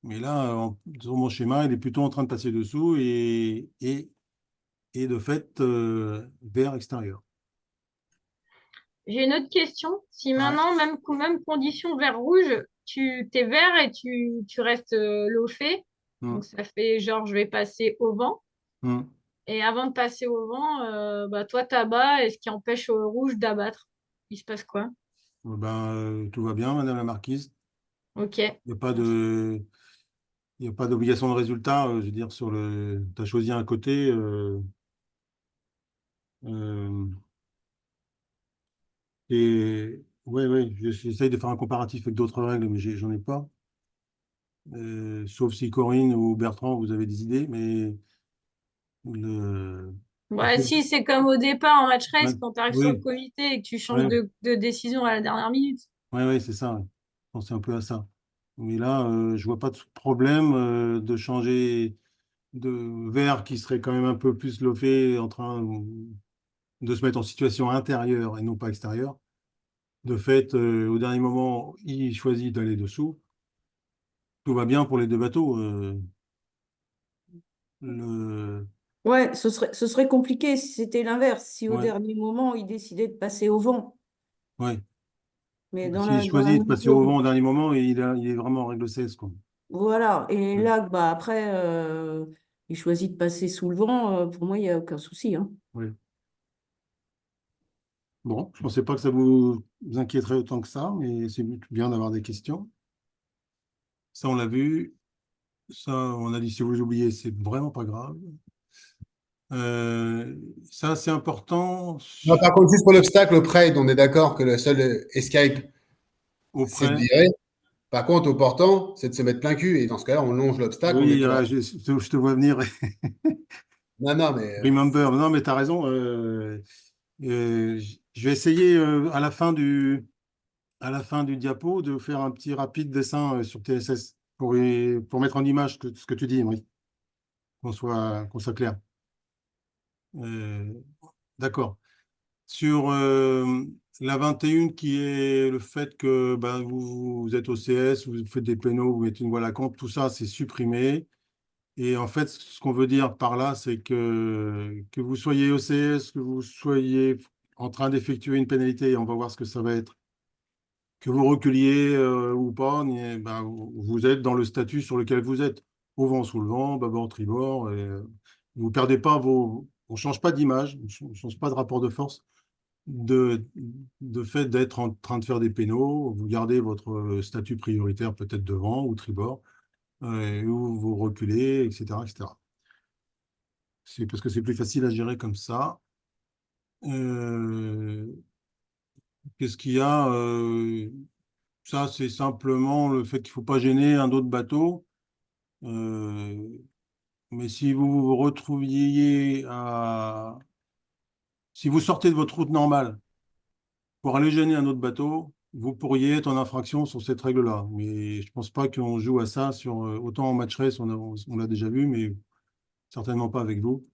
Mais là, sur mon schéma, il est plutôt en train de passer dessous et de fait, vert extérieur. J'ai une autre question. Si Ouais. maintenant, même condition vert-rouge, tu t'es vert et tu restes l'eau fait, donc Hum, ça fait genre je vais passer au vent. hum. Et avant de passer au vent, bah, toi, t'abats et ce qui empêche au rouge d'abattre. Il se passe quoi? Ben, tout va bien, Madame la Marquise. Ok. Il n'y a pas Merci. de, il y a pas d'obligation de résultat. Je veux dire, tu as choisi un côté. Euh, et ouais, ouais, j'essaye de faire un comparatif avec d'autres règles, mais j'en ai pas. Sauf si Corinne ou Bertrand, vous avez des idées, mais le, le Ouais, fait- si, c'est comme au départ en match ouais, race quand tu arrives sur le oui, comité et que tu changes ouais, de décision à la dernière minute. ouais, ouais, c'est ça. Ouais. Je pensais un peu à ça. Mais là, je vois pas de problème de changer. de vert qui serait quand même un peu plus loffé, en train de se mettre en situation intérieure et non pas extérieure. De fait, au dernier moment, il choisit d'aller dessous. Tout va bien pour les deux bateaux. Le... Ouais, ce serait compliqué si c'était l'inverse, si au Ouais, dernier moment, il décidait de passer au vent. ouais. Mais S'il dans la choisit de passer au mesure vent au dernier moment, il est vraiment en règle 16, quoi. voilà. Et Ouais, là, bah, après, il choisit de passer sous le vent. Pour moi, il n'y a aucun souci, hein. ouais. Bon, je ne pensais pas que ça vous inquiéterait autant que ça, mais c'est bien d'avoir des questions. Ça, on l'a vu. Ça, on a dit si vous oubliez, c'est vraiment pas grave. Euh, Ça, c'est important Non, par contre, juste pour l'obstacle, au près, on est d'accord que le seul escape, c'est de auprès. virer. Par contre, au portant, c'est de se mettre plein cul. Et dans ce cas-là, on longe l'obstacle, on est Oui, correct. je te vois venir. Non, non, mais Remember. Non, mais tu as raison. Je vais essayer à la fin du diapo de faire un petit rapide dessin sur TSS pour mettre en image ce que tu dis, oui, qu'on soit clair. Euh, d'accord. Sur la 21 qui est le fait que ben, vous êtes au CS, vous faites des pénaux, vous mettez une voile à compte, tout ça, c'est supprimé. Et en fait, ce qu'on veut dire par là, c'est que vous soyez au CS, que vous soyez en train d'effectuer une pénalité, on va voir ce que ça va être, que vous reculiez ou pas, ben, vous êtes dans le statut sur lequel vous êtes, au vent, sous le vent, bâbord, tribord, et vous perdez pas on change pas d'image, on ne change pas de rapport de force de, de fait d'être en train de faire des pénaux, vous gardez votre statut prioritaire peut-être devant ou tribord, ou vous reculez, etc., etc. C'est parce que c'est plus facile à gérer comme ça. Euh, Qu'est-ce qu'il y a ça, c'est simplement le fait qu'il ne faut pas gêner un autre bateau. Euh, mais si vous vous retrouviez à... Si vous sortez de votre route normale pour aller gêner un autre bateau, vous pourriez être en infraction sur cette règle-là. Mais je ne pense pas qu'on joue à ça sur... autant en match race, on l'a déjà vu, mais certainement pas avec vous.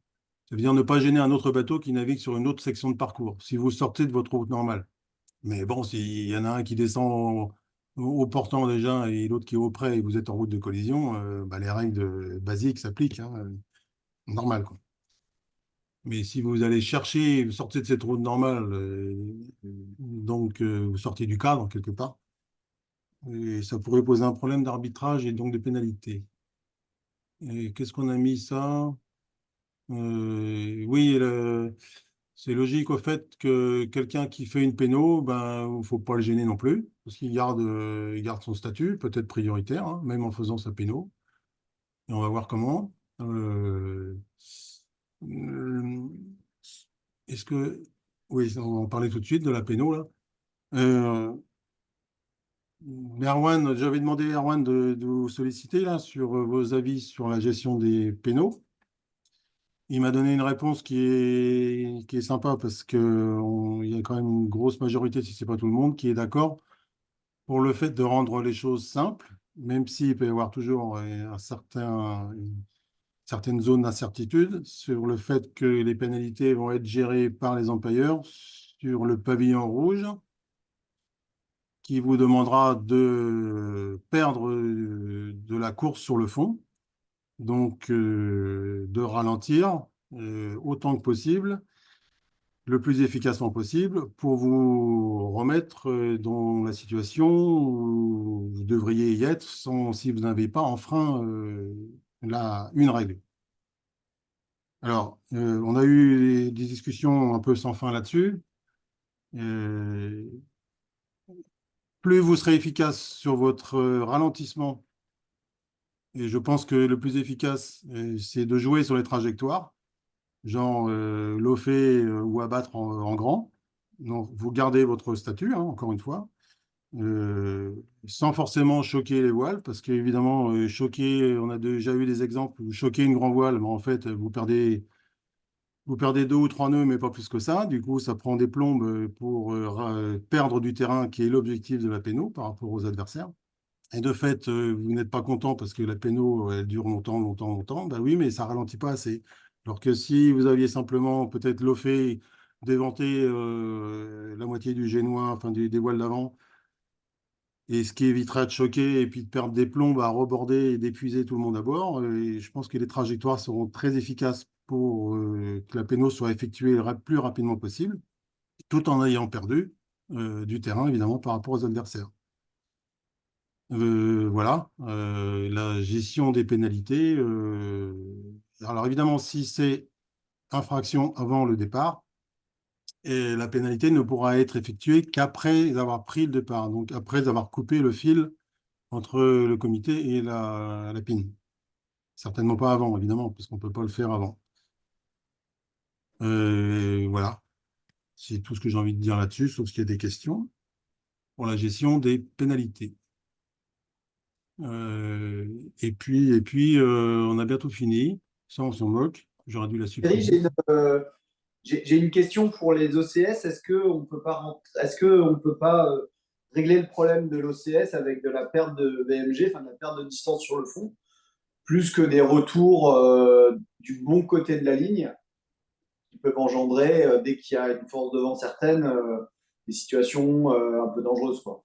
Ça veut dire ne pas gêner un autre bateau qui navigue sur une autre section de parcours, si vous sortez de votre route normale. Mais bon, s'il y en a un qui descend au portant déjà et l'autre qui est au près et vous êtes en route de collision, bah, les règles basiques s'appliquent, hein, normal, quoi. Mais si vous allez chercher, vous sortez de cette route normale, donc vous sortez du cadre quelque part, et ça pourrait poser un problème d'arbitrage et donc de pénalité. Et qu'est-ce qu'on a mis ça? Oui, c'est logique au fait que quelqu'un qui fait une péno, ben, il ne faut pas le gêner non plus, parce il garde son statut, peut-être prioritaire, hein, même en faisant sa péno. Et on va voir comment. Euh, Est-ce que... Oui, on va en parler tout de suite de la péno, là. Euh, mais Erwan, j'avais demandé à Erwan de vous solliciter là, sur vos avis sur la gestion des pénaux. Il m'a donné une réponse qui est sympa parce il y a quand même une grosse majorité, si ce n'est pas tout le monde, qui est d'accord pour le fait de rendre les choses simples, même s'il peut y avoir toujours une certaine zone d'incertitude sur le fait que les pénalités vont être gérées par les employeurs sur le pavillon rouge, qui vous demandera de perdre de la course sur le fond, donc de ralentir autant que possible le plus efficacement possible pour vous remettre dans la situation où vous devriez y être si vous n'avez pas enfreint une règle. Alors, on a eu des discussions un peu sans fin là-dessus. Euh, Plus vous serez efficace sur votre ralentissement, et je pense que le plus efficace, c'est de jouer sur les trajectoires, genre lofer ou abattre en grand. Donc, vous gardez votre statut, hein, encore une fois, sans forcément choquer les voiles, parce qu'évidemment, choquer, on a déjà eu des exemples où choquer une grand voile, mais en fait, vous perdez deux ou trois nœuds, mais pas plus que ça. Du coup, ça prend des plombes pour perdre du terrain, qui est l'objectif de la péno par rapport aux adversaires. et de fait, vous n'êtes pas content parce que la péno, elle dure longtemps, longtemps, longtemps, bah oui, mais ça ralentit pas assez. Alors que si vous aviez simplement peut-être loffé, déventé la moitié du génois, enfin des voiles d'avant, et ce qui évitera de choquer et puis de perdre des plombs à reborder et d'épuiser tout le monde à bord. Et je pense que les trajectoires seront très efficaces pour que la péno soit effectuée le plus rapidement possible, tout en ayant perdu du terrain, évidemment, par rapport aux adversaires. Voilà, la gestion des pénalités. Alors évidemment, si c'est infraction avant le départ, et la pénalité ne pourra être effectuée qu'après avoir pris le départ, donc après avoir coupé le fil entre le comité et la PIN. Certainement pas avant, évidemment, parce qu'on ne peut pas le faire avant. Voilà, c'est tout ce que j'ai envie de dire là-dessus, sauf qu'il y a des questions pour la gestion des pénalités. On a bientôt fini. Ça, on s'en moque. J'aurais dû la Thierry, supprimer. j'ai une question pour les OCS. Est-ce qu'on peut pas régler le problème de l'OCS avec de la perte de BMG, enfin de la perte de distance sur le fond, plus que des retours du bon côté de la ligne qui peuvent engendrer, dès qu'il y a une force de vent certaine, des situations un peu dangereuses, quoi.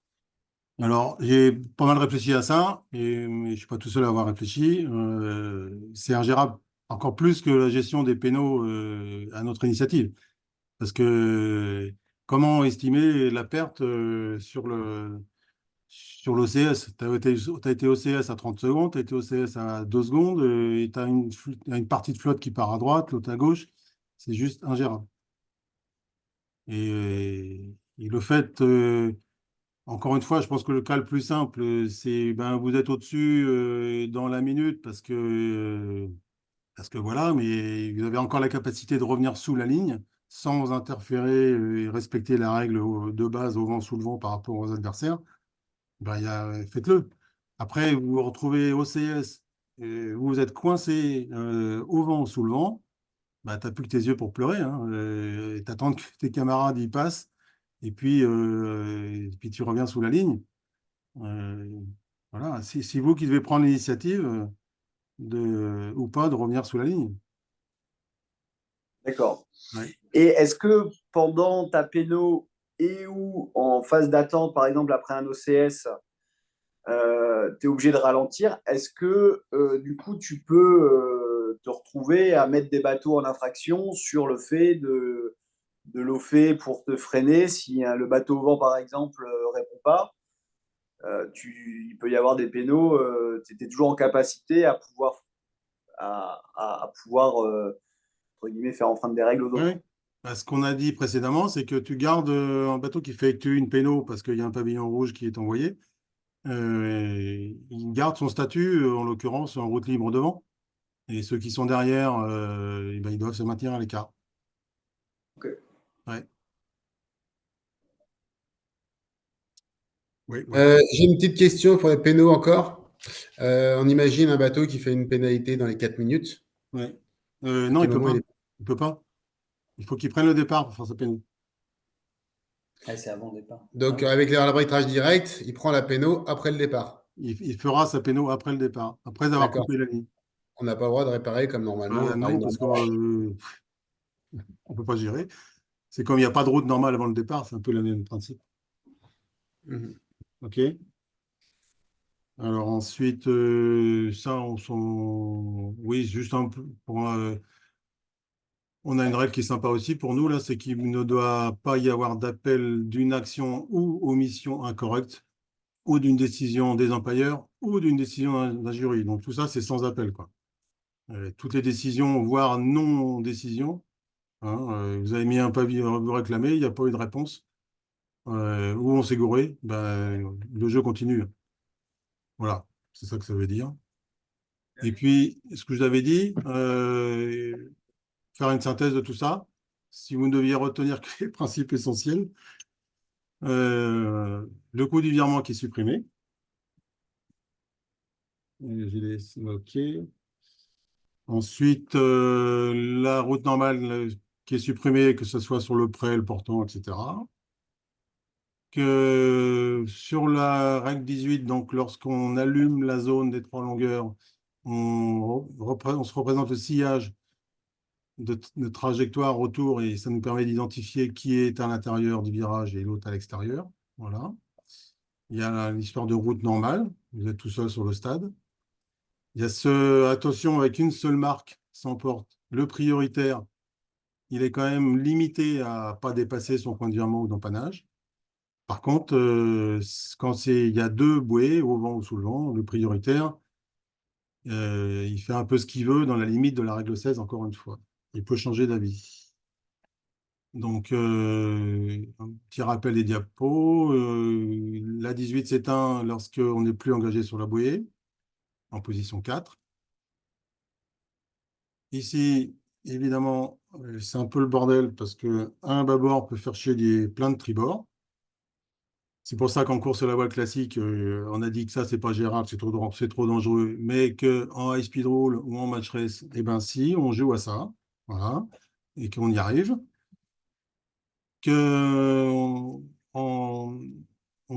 Alors, j'ai pas mal réfléchi à ça, mais je ne suis pas tout seul à avoir réfléchi. C'est ingérable, encore plus que la gestion des pénaux à notre initiative. Parce que comment estimer la perte sur l'OCS? Tu as été OCS à 30 secondes, tu as été OCS à 2 secondes, et tu as une partie de flotte qui part à droite, l'autre à gauche. C'est juste ingérable. Et le fait, encore une fois, je pense que le cas le plus simple, c'est ben, vous êtes au-dessus dans la minute parce que voilà, mais vous avez encore la capacité de revenir sous la ligne sans interférer et respecter la règle de base au vent sous le vent par rapport aux adversaires. Ben, faites-le. Après, vous vous retrouvez au CS, vous êtes coincé au vent sous le vent, bah, tu n'as plus que tes yeux pour pleurer, hein, et t'attends que tes camarades y passent, et puis tu reviens sous la ligne. Euh, voilà, c'est vous qui devez prendre l'initiative ou pas de revenir sous la ligne. D'accord. Ouais. Et est-ce que pendant ta péno et ou en phase d'attente, par exemple après un OCS, tu es obligé de ralentir, est-ce que du coup tu peux te retrouver à mettre des bateaux en infraction sur le fait de l'offer pour te freiner si le bateau au vent, par exemple, répond pas? Il peut y avoir des pénaux, tu étais toujours en capacité à pouvoir, entre guillemets, faire enfreindre des règles aux autres. Ouais. Bah, ce qu'on a dit précédemment, c'est que tu gardes un bateau qui effectue une péno parce qu'il y a un pavillon rouge qui est envoyé. Il garde son statut, en l'occurrence en route libre devant. Et ceux qui sont derrière, eh ben, ils doivent se maintenir à l'écart. Ok. Ouais. Oui, voilà. J'ai une petite question pour les pénaux encore. On imagine un bateau qui fait une pénalité dans les 4 minutes. Ouais. À Non, il quel peut moment pas. il est... Il peut pas. Il faut qu'il prenne le départ pour faire sa péno. Ah, c'est avant le départ. Donc, avec l'arbitrage direct, il prend la péno après le départ. Il fera sa péno après le départ, après avoir D'accord. coupé la ligne. On n'a pas le droit de réparer comme normalement un appareil Non, parce normal. qu'on ne peut pas gérer. C'est comme il n'y a pas de route normale avant le départ, c'est un peu le même principe. Mhm. OK. Alors ensuite, ça, oui, juste un peu on a une règle qui est sympa aussi pour nous, là, c'est qu'il ne doit pas y avoir d'appel d'une action ou omission incorrecte, ou d'une décision des employeurs, ou d'une décision d'un jury. Donc tout ça, c'est sans appel, quoi. Toutes les décisions, voire non-décisions, hein, vous avez mis un pavillon, vous réclamez, il n'y a pas eu de réponse, ou on s'est gouré, ben, le jeu continue. Voilà, c'est ça que ça veut dire. Et puis, ce que je vous avais dit, faire une synthèse de tout ça, si vous ne deviez retenir que les principes essentiels, le coût du virement qui est supprimé. OK. Ensuite, la route normale qui est supprimée, que ce soit sur le prêt, le portant, etc. que sur la règle 18, donc lorsqu'on allume la zone des 3 longueurs, on se représente le sillage de trajectoire autour et ça nous permet d'identifier qui est à l'intérieur du virage et l'autre à l'extérieur. Voilà. Il y a l'histoire de route normale, vous êtes tout seul sur le stade. Il y a attention, avec une seule marque sans porte, le prioritaire, il est quand même limité à ne pas dépasser son point de virement ou d'empannage. Par contre, quand il y a 2 bouées, au vent ou sous le vent, le prioritaire, il fait un peu ce qu'il veut dans la limite de la règle 16, encore une fois. Il peut changer d'avis. Donc, un petit rappel des diapos. La 18 s'éteint lorsqu'on n'est plus engagé sur la bouée, en position 4. Ici, évidemment, c'est un peu le bordel parce qu'un bâbord peut faire chier plein de tribords. C'est pour ça qu'en course à la voile classique, on a dit que ça, c'est pas gérable, c'est trop dangereux, mais qu'en high speed rule ou en match race, eh ben si, on joue à ça, voilà, et qu'on y arrive. On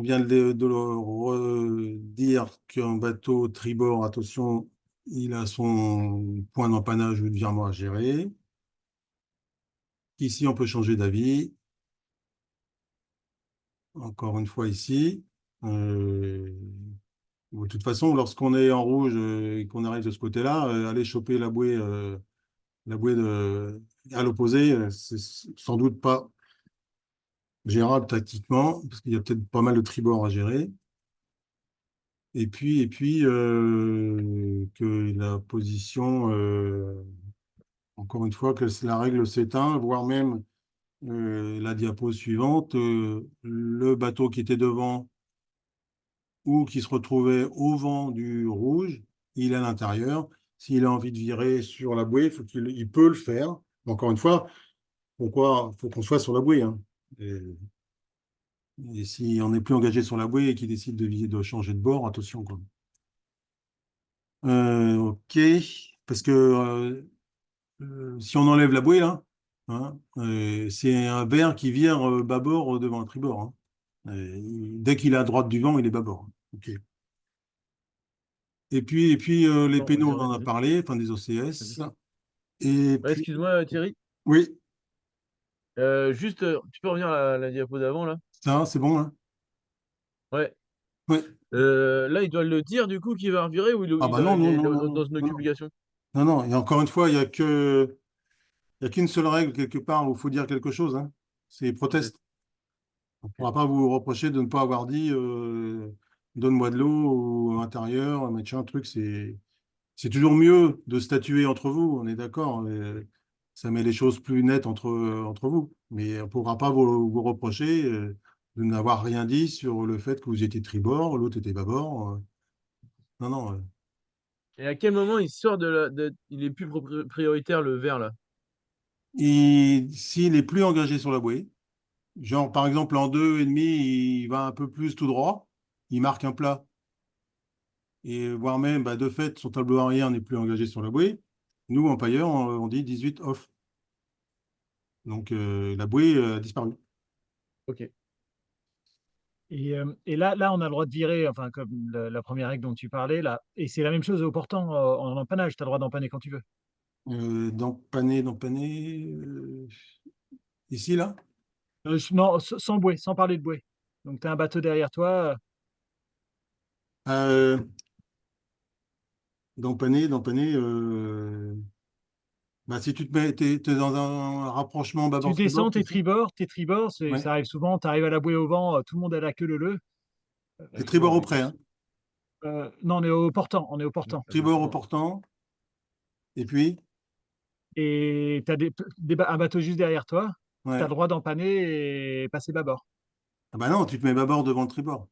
vient de le redire qu'un bateau tribord, attention, il a son point d'empannage ou de virement à gérer. Ici, on peut changer d'avis. Encore une fois ici. De toute façon, lorsqu'on est en rouge et qu'on arrive de ce côté-là, aller choper la bouée à l'opposé, c'est sans doute pas gérable tactiquement, parce qu'il y a peut-être pas mal de tribord à gérer. Et puis que la position, encore une fois, que la règle s'éteint, voire même la diapo suivante, le bateau qui était devant ou qui se retrouvait au vent du rouge, il est à l'intérieur. S'il a envie de virer sur la bouée, il peut le faire. Encore une fois, pourquoi faut qu'on soit sur la bouée, hein. Et si on n'est plus engagé sur la bouée et qu'il décide de changer de bord, attention, quoi. Ok, parce que si on enlève la bouée, là, hein, c'est un verre qui vire bâbord devant un tribord, hein. Dès qu'il est à droite du vent, il est bâbord. Ok. Et puis les Non, pénaux, on vas-y, en a vas-y. parlé, enfin des OCS. Et Ouais, puis, excuse-moi, Thierry. oui, Juste, tu peux revenir à la diapo d'avant, là? ça, c'est bon, hein. Ouais. Ouais. Là, il doit le dire, du coup, qu'il va revirer ou Ah bah non, il non, est non, non, dans non, une non, non. occupation? Non, non, et encore une fois, il y a qu'une seule règle quelque part où il faut dire quelque chose, hein. C'est Ok. proteste. On ne pourra pas vous reprocher de ne pas avoir dit donne-moi de l'eau ou intérieur, machin, truc. C'est toujours mieux de statuer entre vous, on est d'accord. Ça met les choses plus nettes entre vous. Mais on ne pourra pas vous reprocher de n'avoir rien dit sur le fait que vous étiez tribord, l'autre était bâbord. Non, non. Et à quel moment il sort il est plus prioritaire, le vert, là? Et s'il n'est plus engagé sur la bouée, genre par exemple en 2,5, il va un peu plus tout droit, il marque un plat. Et voire même, bah, de fait, son tableau arrière n'est plus engagé sur la bouée. Nous, en pailleur, on dit 18 off. Donc la bouée a disparu. Ok. Et là, on a le droit de virer, enfin, comme la première règle dont tu parlais, là. Et c'est la même chose au portant en empannage. Tu as le droit d'empanner quand tu veux. D'empanner, ici, là. Non, sans bouée, sans parler de bouée. Donc, tu as un bateau derrière toi. Euh, d'empanner. Bah, si tu t'es dans un rapprochement Tu bâbord-tribord, descends c'est ça? tes tribords, Ouais. ça arrive souvent. Tu arrives à la bouée au vent, tout le monde a la queue leu-leu. C'est Bon, tribord au près, hein. non, on est au portant, on est au portant. Tribord au portant. Et puis, Et tu as un bateau juste derrière toi. Tu as ouais. le droit d'empanner et passer bâbord. Ah bah non, tu te mets bâbord devant le tribord.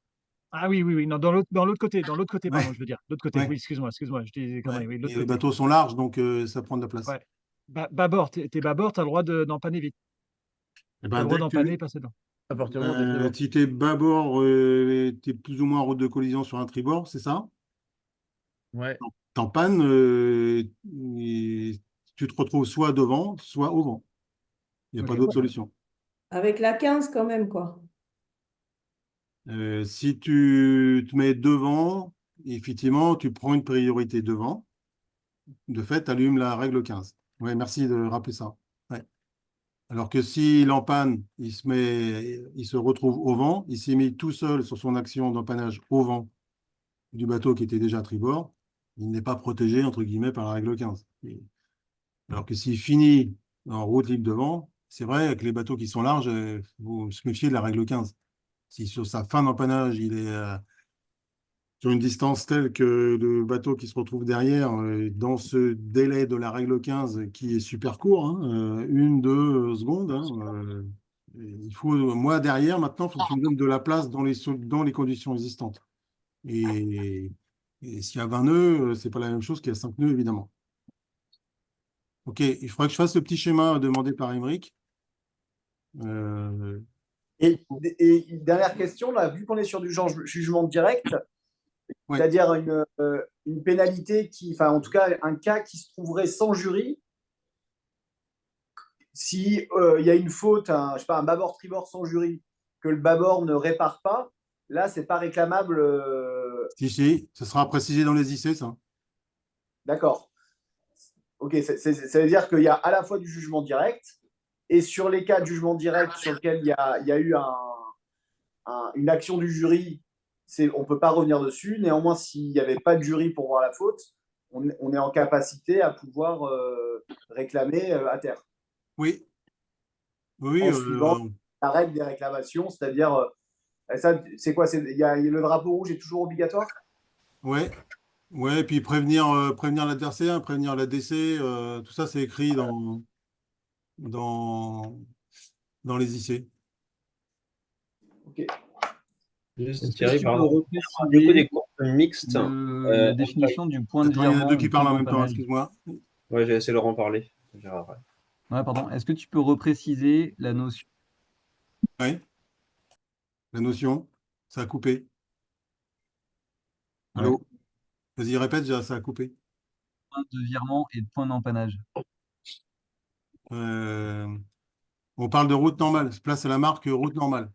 Ah oui, oui, oui. Non, dans l'autre côté, Ouais, pardon, je veux dire. L'autre côté. ouais, Oui, excuse-moi, je dis des ouais. conneries. Oui, Et l'autre les côté. bateaux sont larges, donc ça prend de la place. Ouais. Bâbord, t'es bâbord, tu as le droit d'empanner vite. Et Tu as ben, le droit dès que d'empanner et passer dedans. À partir du moment où t'es tribord. si tu es bâbord, tu es plus ou moins en route de collision sur un tribord, c'est ça? Ouais. T'en panne, et tu te retrouves soit devant, soit au vent. Il n'y a pas Ok. d'autre solution. Avec la 15 quand même, quoi. Si tu te mets devant, effectivement, tu prends une priorité devant. De fait, tu allumes la règle 15. Ouais, merci de rappeler ça. Ouais. Alors que s'il empanne, il se retrouve au vent, il s'est mis tout seul sur son action d'empannage au vent du bateau qui était déjà à tribord, il n'est pas protégé, entre guillemets, par la règle 15. Alors que s'il finit en route libre devant, c'est vrai que les bateaux qui sont larges, il faut se méfier de la règle 15. Si sur sa fin d'empannage, il est sur une distance telle que le bateau qui se retrouve derrière, dans ce délai de la règle 15 qui est super court, hein, 1, 2 secondes, hein, moi derrière, maintenant, il faut que tu me donnes de la place dans les conditions existantes. Et s'il y a 20 nœuds, c'est pas la même chose qu'il y a 5 nœuds, évidemment. Ok, il faudrait que je fasse le petit schéma demandé par Émeric. Et dernière question, là, vu qu'on est sur du jugement direct, Ouais. c'est-à-dire une pénalité enfin en tout cas un cas qui se trouverait sans jury, si il y a une faute, je sais pas, un bâbord tribord sans jury, que le bâbord ne répare pas, là c'est pas réclamable. Si, ce sera précisé dans les IC, ça. D'accord. Ok, ça veut dire qu'il y a à la fois du jugement direct et sur les cas de jugement direct sur lesquels il y a eu une action du jury, on ne peut pas revenir dessus. Néanmoins, s'il n'y avait pas de jury pour voir la faute, on est en capacité à pouvoir réclamer à terre. Oui. Oui, En suivant la règle des réclamations, c'est-à-dire, ça, c'est quoi? Le drapeau rouge est toujours obligatoire? ouais. Ouais, et puis prévenir l'adversaire, prévenir l'ADC, tout ça, c'est écrit dans, dans les IC. Ok. Est-ce Juste que Thierry, tu peux pardon. Du coup, repréciser des courses mixtes. la définition du point de Attends, il y en a virement deux et qui le point parlent en même temps, d'empannage? excuse-moi. Ouais, j'ai laissé Laurent parler. On verra après. Ouais, pardon. Est-ce que tu peux repréciser la notion Oui, la notion, ça a coupé. ouais, Allô? Vas-y, répète, ça a coupé. point de virement et de point d'empannage? Euh, on parle de route normale, place à la marque route normale.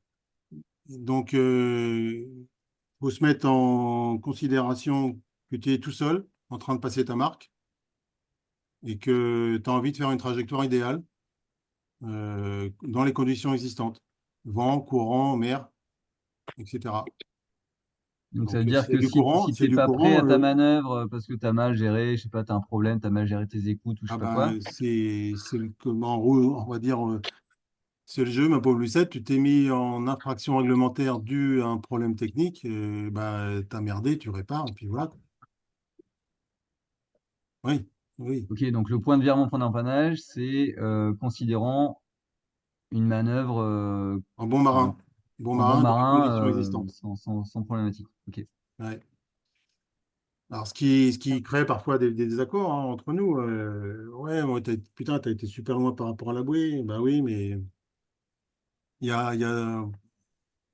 Donc, faut se mettre en considération que tu es tout seul en train de passer ta marque et que tu as envie de faire une trajectoire idéale dans les conditions existantes. Vent, courant, mer, etc. Donc ça Donc, veut dire c'est que du si, courant, si c'est t'es du pas prêt courant. à ta manœuvre parce que tu as mal géré, je sais pas, tu as un problème, tu as mal géré tes écoutes ou je sais Ah pas quoi, ben, on va dire, c'est le jeu, ma pauvre Lucette, tu t'es mis en infraction réglementaire due à un problème technique, ben, t'as merdé, tu répares, et puis voilà. Oui, oui. ok, donc le point de virement, point d'empannage, c'est considérant une manœuvre En bon marin. Bon en bon marin dans les conditions marin existantes. sans problématique. Ok. Ouais. Alors, ce qui crée parfois des désaccords hein, entre nous. Ouais, moi, putain, t'as été super loin par rapport à la bouée. Ben oui, mais il y a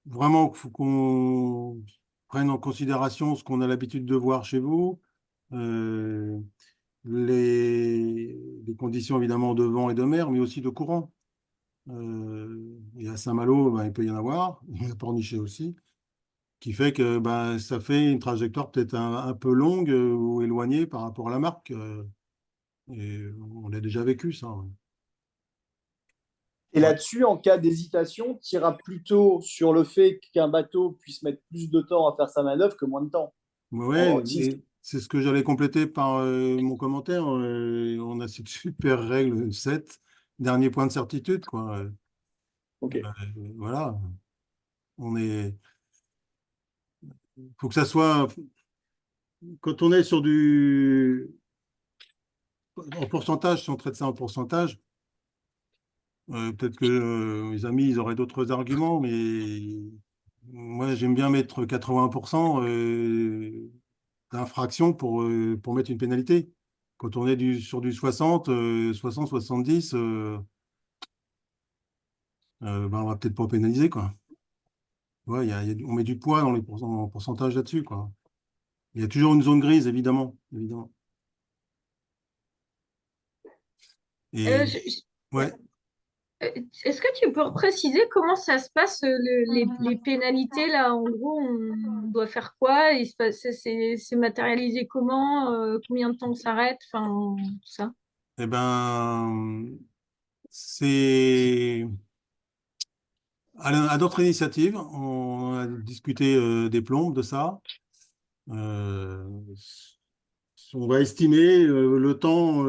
vraiment qu'il faut qu'on prenne en considération ce qu'on a l'habitude de voir chez vous, euh, les conditions évidemment de vent et de mer, mais aussi de courant. Et à Saint-Malo, ben, il peut y en avoir, et à Pornichet aussi, qui fait que ben, ça fait une trajectoire peut-être un peu longue ou éloignée par rapport à la marque. Et on l'a déjà vécu, ça. Et Ouais, là-dessus, en cas d'hésitation, tu iras plutôt sur le fait qu'un bateau puisse mettre plus de temps à faire sa manœuvre que moins de temps. ouais, et c'est ce que j'allais compléter par mon commentaire. On a cette super règle 7, dernier point de certitude, quoi. Ok. Voilà, faut que ça soit, quand on est sur en pourcentage, si on traite ça en pourcentage, peut-être que mes amis, ils auraient d'autres arguments, mais moi, j'aime bien mettre 80% d'infraction pour mettre une pénalité. Quand on est sur du 60, 70, ben, on va peut-être pas pénaliser, quoi. Ouais, on met du poids dans les en pourcentage là-dessus, quoi. Il y a toujours une zone grise, évidemment, évidemment. Et Je- ouais, Est-ce que tu peux préciser comment ça se passe, les pénalités là? En gros, on doit faire quoi? C'est matérialisé comment? Combien de temps on s'arrête? Enfin, tout ça. Eh ben, c'est à notre initiative, on a discuté des plombes de ça. Euh, on va estimer le temps.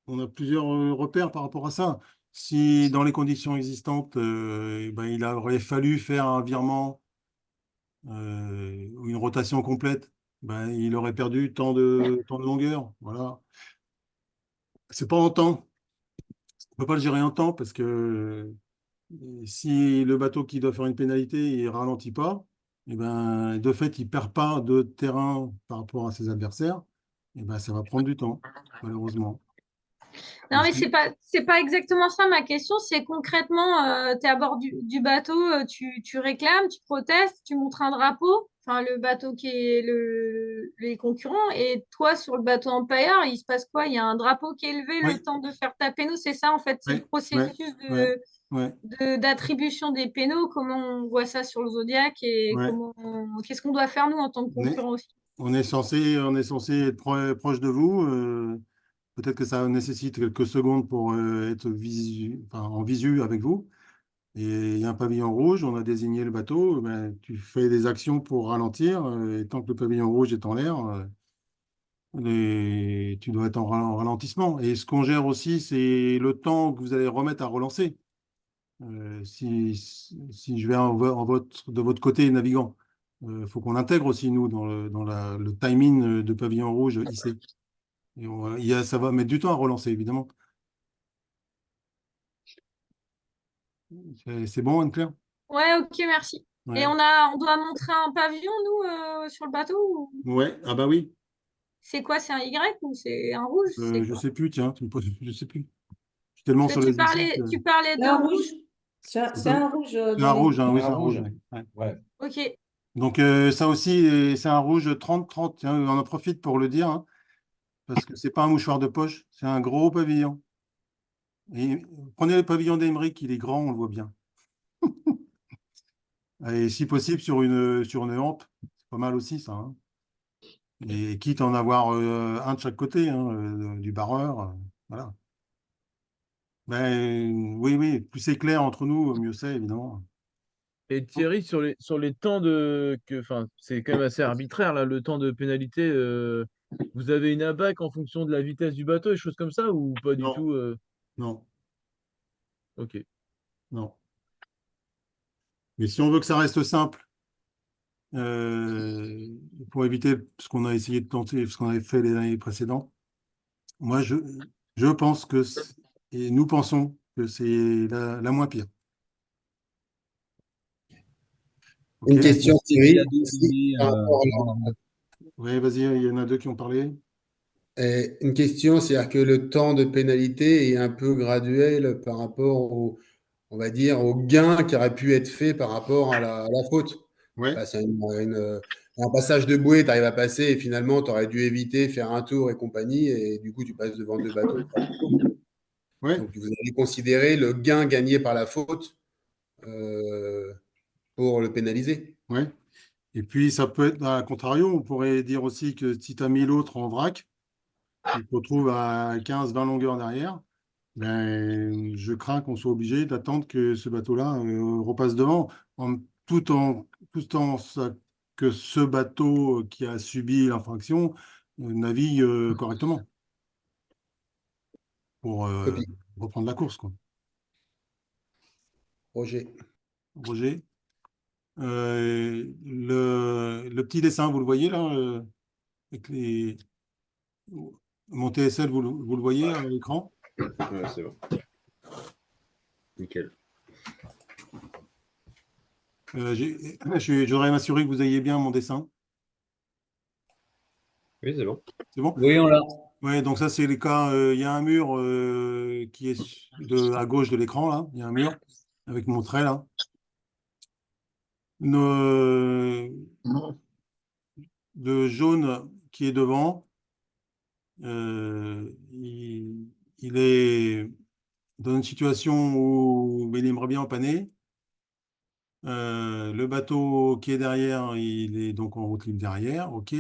On a plusieurs repères par rapport à ça. Si dans les conditions existantes, eh ben, il aurait fallu faire un virement ou une rotation complète, ben, il aurait perdu tant de longueur. Voilà. C'est pas en temps. On peut pas le gérer en temps parce que si le bateau qui doit faire une pénalité, il ralentit pas, eh ben, de fait, il perd pas de terrain par rapport à ses adversaires. Eh ben, ça va prendre du temps, malheureusement. Non, mais c'est pas exactement ça ma question. C'est concrètement, tu es à bord du bateau, tu réclames, tu protestes, tu montres un drapeau, enfin le bateau qui est les concurrents, et toi sur le bateau Empire, il se passe quoi? Il y a un drapeau qui est levé le Oui, temps de faire ta péno, c'est ça en fait, c'est oui, le oui, processus oui, oui, d'attribution des pénaux, comment on voit ça sur le Zodiac et oui. qu'est-ce qu'on doit faire nous en tant que On est, concurrents aussi? on est censé être proche de vous. Peut-être que ça nécessite quelques secondes pour être enfin, en visu avec vous. Et il y a un pavillon rouge, on a désigné le bateau. Ben, tu fais des actions pour ralentir. Et tant que le pavillon rouge est en l'air, tu dois être en ralentissement. Et ce qu'on gère aussi, c'est le temps que vous allez remettre à relancer. Si je vais de votre côté navigant, il faut qu'on intègre aussi, nous, dans le timing de pavillon rouge ici. Et ça va mettre du temps à relancer, évidemment. C'est bon, Anne-Claire? Ouais, ok, merci. Et Ouais. on doit montrer un pavillon, nous, sur le bateau? Ouais, ah bah oui. C'est quoi? C'est un Y ou c'est un rouge? C'est Je quoi? sais plus, tiens, je sais plus. Je suis tellement Parce que sur les outils que tu parlais C'est de un rouge. rouge. C'est c'est un rouge un donné. rouge, hein, C'est oui, un c'est un rouge. rouge. Ouais. Ouais. Ouais. Ok. Donc ça aussi, c'est un rouge 30-30. Tiens, on en profite pour le dire, hein, parce que c'est pas un mouchoir de poche, c'est un gros pavillon. Et prenez le pavillon d'Emeric, il est grand, on le voit bien. Et si possible, sur une hampe, c'est pas mal aussi, ça. Hein. Et quitte à en avoir un de chaque côté, hein, du barreur. Voilà. Oui, oui, plus c'est clair entre nous, mieux c'est, évidemment. Et Thierry, sur les temps enfin, c'est quand même assez arbitraire là, le temps de pénalité. Vous avez une abaque en fonction de la vitesse du bateau et choses comme ça ou pas du Non, tout non, Ok. non. Mais si on veut que ça reste simple, pour éviter ce qu'on a essayé de tenter, ce qu'on avait fait les années précédentes, moi, je pense et nous pensons que c'est la moins pire. OK? Une question, Il y a Thierry, d'autres aussi, données par rapport avant la- Oui, vas-y, il y en a deux qui ont parlé. une question, c'est-à-dire que le temps de pénalité est un peu graduel par rapport on va dire, au gain qui aurait pu être fait par rapport à la faute. Ouais, Enfin, un passage de bouée, tu arrives à passer et finalement, tu aurais dû éviter, faire un tour et compagnie, et du coup, tu passes devant deux bateaux. ouais, Donc, vous allez considérer le gain gagné par la faute euh, pour le pénaliser. ouais. Et puis, ça peut être, à contrario, on pourrait dire aussi que si tu as mis l'autre en vrac, il se retrouve à 15-20 longueurs derrière, ben, je crains qu'on soit obligé d'attendre que ce bateau-là repasse devant, en, tout en, que ce bateau qui a subi l'infraction navigue correctement pour Copie. reprendre la course, quoi. Roger. Roger, le petit dessin, vous le voyez là, avec mon TSL, vous le voyez à l'écran? Ouais, c'est bon. Nickel. Je voudrais m'assurer que vous ayez bien mon dessin. Oui, c'est bon. C'est bon? Oui, on l'a. Ouais, donc ça, c'est les cas. Il y a un mur qui est à gauche de l'écran, là. Il y a un mur avec mon trait, là. Le jaune qui est devant, il est dans une situation où il aimerait bien empanner. Le bateau qui est derrière, il est donc en route libre derrière, ok.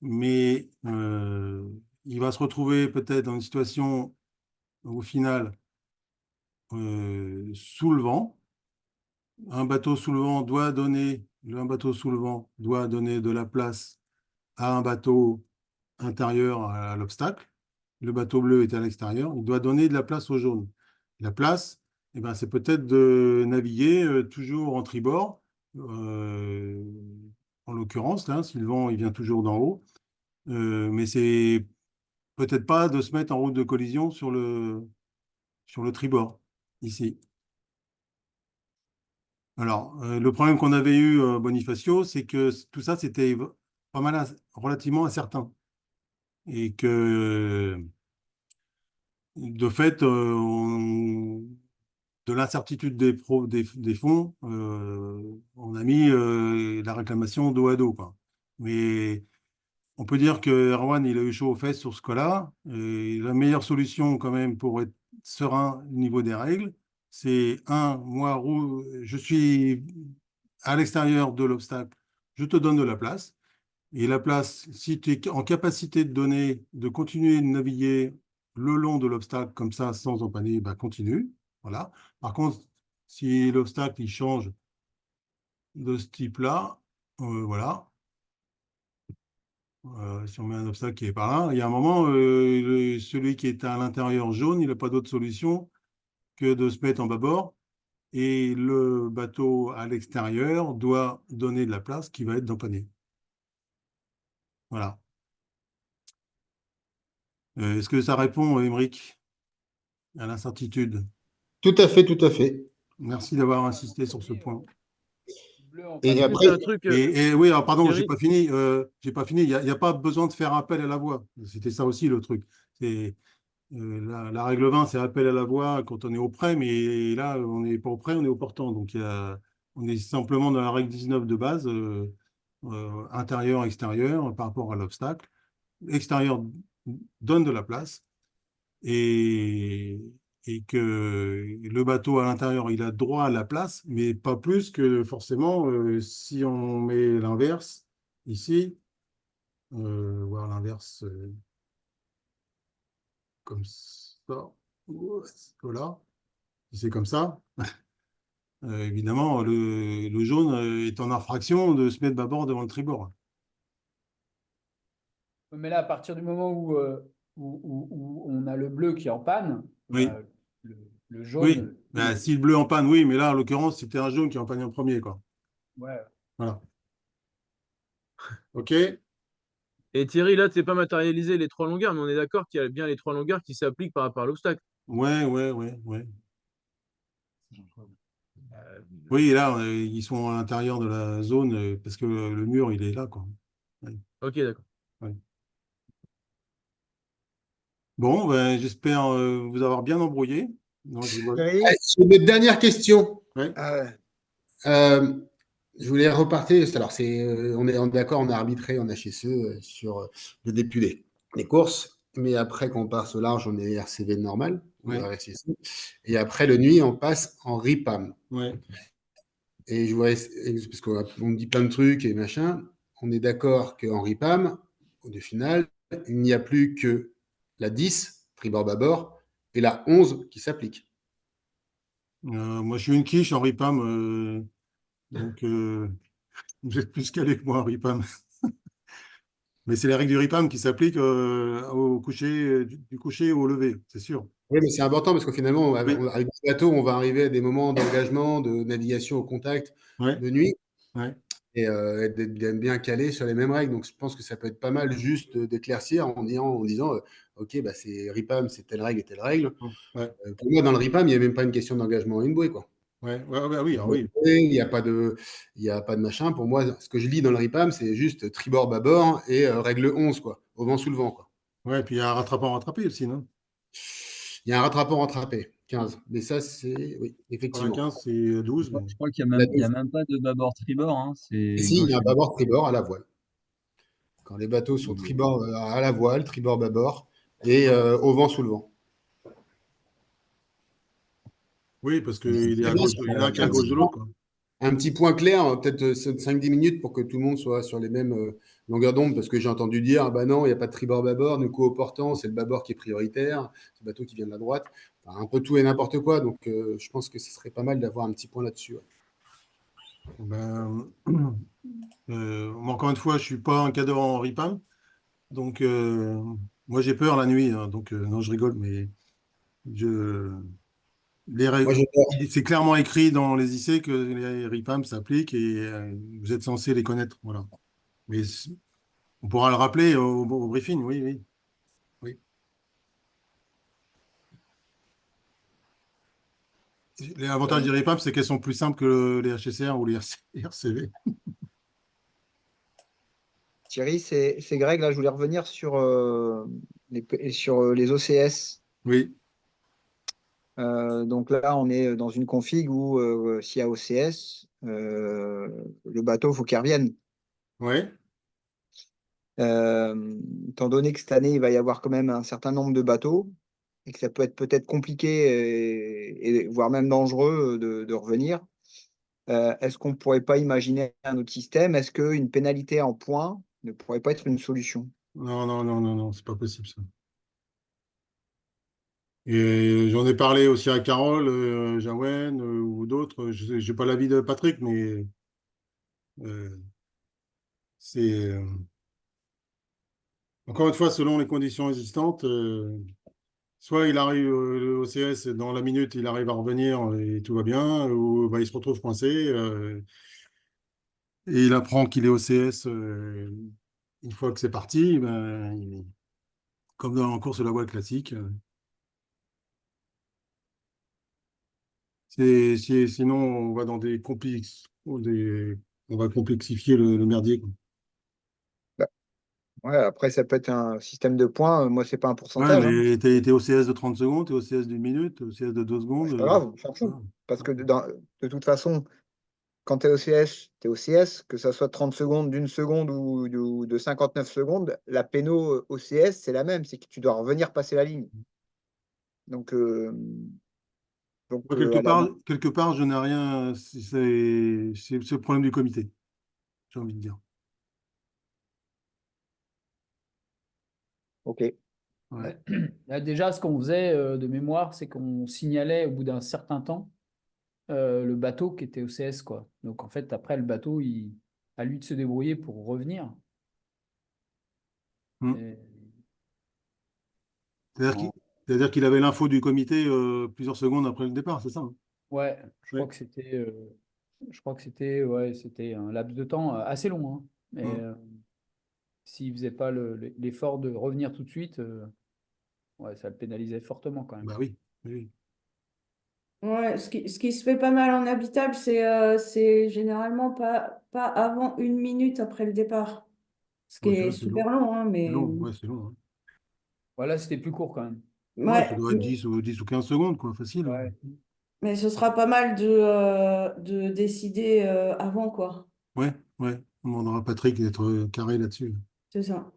Mais il va se retrouver peut-être dans une situation au final sous le vent. Un bateau sous le vent doit donner, un bateau sous le vent doit donner de la place à un bateau intérieur à l'obstacle. Le bateau bleu est à l'extérieur. Il doit donner de la place au jaune. La place, eh ben, c'est peut-être de naviguer toujours en tribord. euh, En l'occurrence, là, si le vent il vient toujours d'en haut. Mais c'est peut-être pas de se mettre en route de collision sur le tribord, ici. Alors, le problème qu'on avait eu, Bonifacio, c'est que tout ça, c'était pas mal, relativement incertain. Et que, de fait, de l'incertitude des fonds, on a mis la réclamation dos à dos, quoi. Mais on peut dire que Erwan, il a eu chaud aux fesses sur ce cas-là. Et la meilleure solution, quand même, pour être serein au niveau des règles, c'est moi, je suis à l'extérieur de l'obstacle, je te donne de la place. Et la place, si tu es en capacité de continuer de naviguer le long de l'obstacle comme ça, sans empanner, bah, continue. Voilà. Par contre, si l'obstacle il change de ce type-là, voilà. Si on met un obstacle qui est par là, il y a un moment, celui qui est à l'intérieur jaune, il n'a pas d'autre solution que de se mettre en bâbord. Et le bateau à l'extérieur doit donner de la place qui va être d'empanner. Voilà. Est-ce que ça répond, Émeric, à l'incertitude? Tout à fait, tout à fait. Merci d'avoir insisté sur ce point. Et Après, après, c'est un truc, Et oui, alors pardon, j'ai Thierry, pas fini. J'ai pas fini. Il n'y a pas besoin de faire appel à la voix. C'était ça aussi le truc. C'est la règle 20, c'est appel à la voix quand on est au près, mais là, on n'est pas au près, on est au portant. Donc on est simplement dans la règle 19 de base, intérieur, extérieur, par rapport à l'obstacle. L'extérieur donne de la place et, et que le bateau à l'intérieur, il a droit à la place, mais pas plus que forcément si on met l'inverse ici, voir l'inverse comme ça, voilà, si c'est comme ça, évidemment, le jaune est en infraction de se mettre bâbord devant le tribord. Mais là, à partir du moment où on a le bleu qui est en panne, Oui, bah, le, le oui. jaune, Ben, si le bleu en panne, oui, mais là, en l'occurrence, c'était un jaune qui en panne en premier, quoi. ouais. Voilà. OK? et Thierry, là, tu n'es pas matérialisé les trois longueurs, mais on est d'accord qu'il y a bien les trois longueurs qui s'appliquent par rapport à l'obstacle. Ouais, ouais, ouais, ouais. Euh, Oui, là, ils sont à l'intérieur de la zone parce que le mur, il est là, quoi. Ouais, Ok, d'accord. ouais. Bon, ben, j'espère vous avoir bien embrouillé. Non, je rigole. allez, sur notre dernière question, Ouais. euh, je voulais repartir. Alors, on est d'accord, on a arbitré en HSE sur le début des courses, mais après, quand on passe au large, on est RCV normal, ou Ouais, RSSI, et après, le nuit, on passe en RIPAM. ouais. Et je voudrais, parce qu'on me dit plein de trucs et machin, on est d'accord qu'en RIPAM, au final, il n'y a plus que la 10, tribord-bâbord, et la 11 qui s'applique. Moi, je suis une quiche en RIPAM, donc vous êtes plus calé que moi en RIPAM. Mais c'est les règles du RIPAM qui s'appliquent au coucher, du coucher au lever, c'est sûr. Oui, mais c'est important parce que finalement, Oui, avec des bateaux, on va arriver à des moments d'engagement, de navigation au contact ouais, de nuit ouais. et d'être bien calé sur les mêmes règles. Donc, je pense que ça peut être pas mal juste d'éclaircir en disant OK, bah, c'est RIPAM, c'est telle règle et telle règle. Ouais, Pour moi, dans le RIPAM, il n'y a même pas une question d'engagement en une-bouée, quoi. ouais, ouais, ouais, oui, ah oui. Il n'y a pas de machin. Pour moi, ce que je lis dans le RIPAM, c'est juste tribord, bâbord et règle 11, quoi, au vent sous le vent, quoi. Ouais, puis il y a un rattrapant rattrapé aussi, non? Il y a un rattrapant rattrapé, 15. Mais ça, c'est, oui, Pas la effectivement. 15, c'est 12. Mais... Je crois qu'il La n'y a 12. même pas de bâbord tribord, hein, Et c'est si, il y gauche a un et droite. bâbord tribord à la voile. Quand les bateaux sont tribord à la voile, tribord bâbord, et au vent sous le vent. Oui, parce qu'il est à Très bien, gauche, il est là qu'à gauche de l'autre, quoi. un petit point clair, peut-être 5-10 minutes pour que tout le monde soit sur les mêmes longueurs d'onde, parce que j'ai entendu dire, ah bah non, il n'y a pas de tribord-bâbord, du coup au portant, c'est le bâbord qui est prioritaire, c'est le bateau qui vient de la droite. Enfin, un peu tout et n'importe quoi, donc je pense que ce serait pas mal d'avoir un petit point là-dessus. Ouais. Ben, moi, encore une fois, je suis pas un cadre en RIPAM, donc moi j'ai peur la nuit, hein, donc non, je rigole, mais je, les Moi, règles, j'ai peur. c'est clairement écrit dans les IC que les RIPAM s'appliquent et vous êtes censé les connaître, voilà. Mais on pourra le rappeler au briefing, oui, oui, oui. L'avantage des RIPAM, c'est qu'elles sont plus simples que les HCR ou les RCV. Thierry, c'est Greg. Là, je voulais revenir sur, sur les OCS. Oui, Donc là, on est dans une config où s'il y a OCS, le bateau, il faut qu'il revienne. ouais. Étant donné que cette année, il va y avoir quand même un certain nombre de bateaux et que ça peut être peut-être compliqué et voire même dangereux de revenir, est-ce qu'on ne pourrait pas imaginer un autre système? Est-ce qu'une pénalité en points ne pourrait pas être une solution? Non, non, non, non, non, c'est pas possible ça. Et j'en ai parlé aussi à Carole, Jawen ou d'autres. Je n'ai pas l'avis de Patrick, mais euh, c'est encore une fois selon les conditions existantes. Soit il arrive le OCS dans la minute, il arrive à revenir et tout va bien, ou bah, il se retrouve coincé et il apprend qu'il est OCS une fois que c'est parti, ben, comme dans la course de la voile classique. Sinon, on va dans des complexes, on va complexifier le merdier, quoi. Bah, ouais, après, ça peut être un système de points. Moi, c'est pas un Ouais, pourcentage, hein. mais t'es OCS de 30 secondes, t'es OCS d'une minute, t'es OCS de 2 secondes. C'est pas grave, on s'en fout. Voilà. Parce que de toute façon, quand tu es OCS, tu es OCS, que ça soit 30 secondes, d'une seconde ou de 59 secondes, la péno OCS, c'est la même, c'est que tu dois revenir passer la ligne. Donc, Moi, à la quelque part, je n'ai rien. C'est le problème du comité, j'ai envie de dire. OK. Ouais. Là, déjà, ce qu'on faisait de mémoire, c'est qu'on signalait au bout d'un certain temps le bateau qui était au CS, quoi. Donc, en fait, après, le bateau, à lui de se débrouiller pour revenir. Hmm. Et- C'est-à-dire c'est-à-dire qu'il avait l'info du comité plusieurs secondes après le départ, c'est ça, hein? ouais, Ouais. je crois que c'était ouais, c'était un laps de temps assez long, hein. Mais Hmm. s'il faisait pas l'effort de revenir tout de suite, ouais, ça le pénalisait fortement quand même. Bah oui, oui. Ouais, ce qui se fait pas mal en habitable, c'est généralement pas avant 1 minute après le départ. Ce qui Bon, c'est est vrai, c'est long. super long, hein, C'est mais long, ouais, c'est long, hein. Voilà, c'était plus court quand même. Ouais, ça ouais, doit être 10 ou 15 secondes, quoi, facile, hein. Ouais. mais ce sera pas mal de décider avant, quoi. Ouais, ouais. On demandera à Patrick d'être carré là-dessus. C'est ça.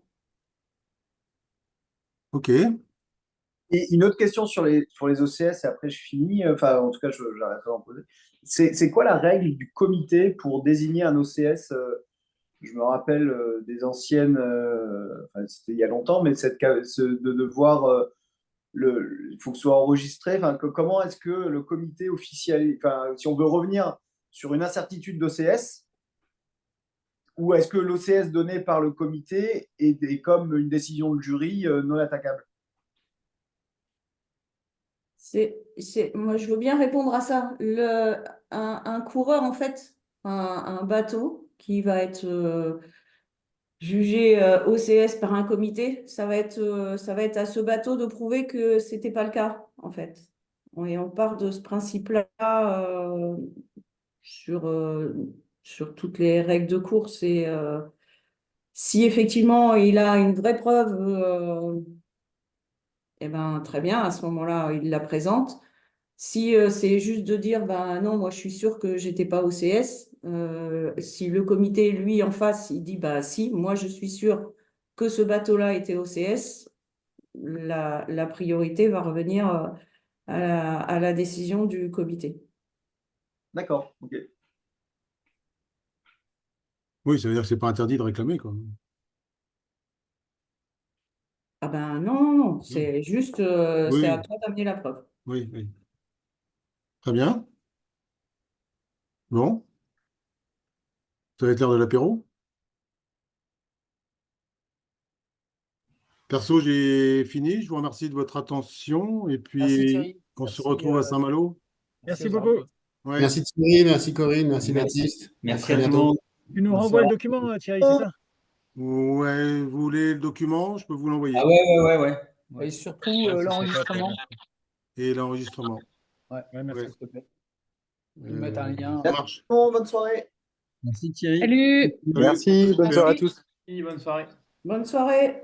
Ok. Et une autre question sur les OCS, et après je finis, enfin en tout cas j'arrêterai d'en poser. C'est quoi la règle du comité pour désigner un OCS? Je me rappelle des anciennes, enfin, c'était il y a longtemps, mais de voir il faut que ce soit enregistré. Enfin, comment est-ce que le comité officiel, enfin, si on veut revenir sur une incertitude d'OCS, ou est-ce que l'OCS donné par le comité est comme une décision de jury non attaquable? Moi, je veux bien répondre à ça. Un coureur, en fait, un bateau qui va être jugé OCS par un comité, ça va être à ce bateau de prouver que c'était pas le cas, en fait. Et on part de ce principe-là sur, sur toutes les règles de course. Et si effectivement il a une vraie preuve, eh ben, très bien, à ce moment-là, il la présente. Si c'est juste de dire, ben non, moi je suis sûr que j'étais pas au CS, si le comité, lui, en face, il dit, bah si, moi je suis sûr que ce bateau-là était au CS, la priorité va revenir à la décision du comité. D'accord, ok. Oui, ça veut dire que c'est pas interdit de réclamer, quoi. Ah ben non, c'est juste, c'est à Oui, toi d'amener la preuve. oui, oui. Très bien. Bon, ça va être l'heure de l'apéro. Perso, j'ai fini. Je vous remercie de votre attention et Merci puis Thierry. on se Merci, retrouve à Saint-Malo. Merci aux beaucoup. arbitres. Ouais. Merci Thierry, merci Corinne, merci Merci. Baptiste. Merci très à tout le bientôt. monde. Tu nous Bonne renvoies le soirée. document, Thierry, c'est ça? Ouais, vous voulez le document? Je peux vous l'envoyer. Ah ouais. Et surtout Ouais, ce serait top, l'enregistrement. Et l'enregistrement. Ouais, Ouais, merci. Ouais. s'il te plaît. Nous mettre un lien. Ça marche. Bon, bonne soirée. Merci Thierry. Salut. Salut. Merci, bonne soirée à tous. Bonne soirée. Bonne soirée.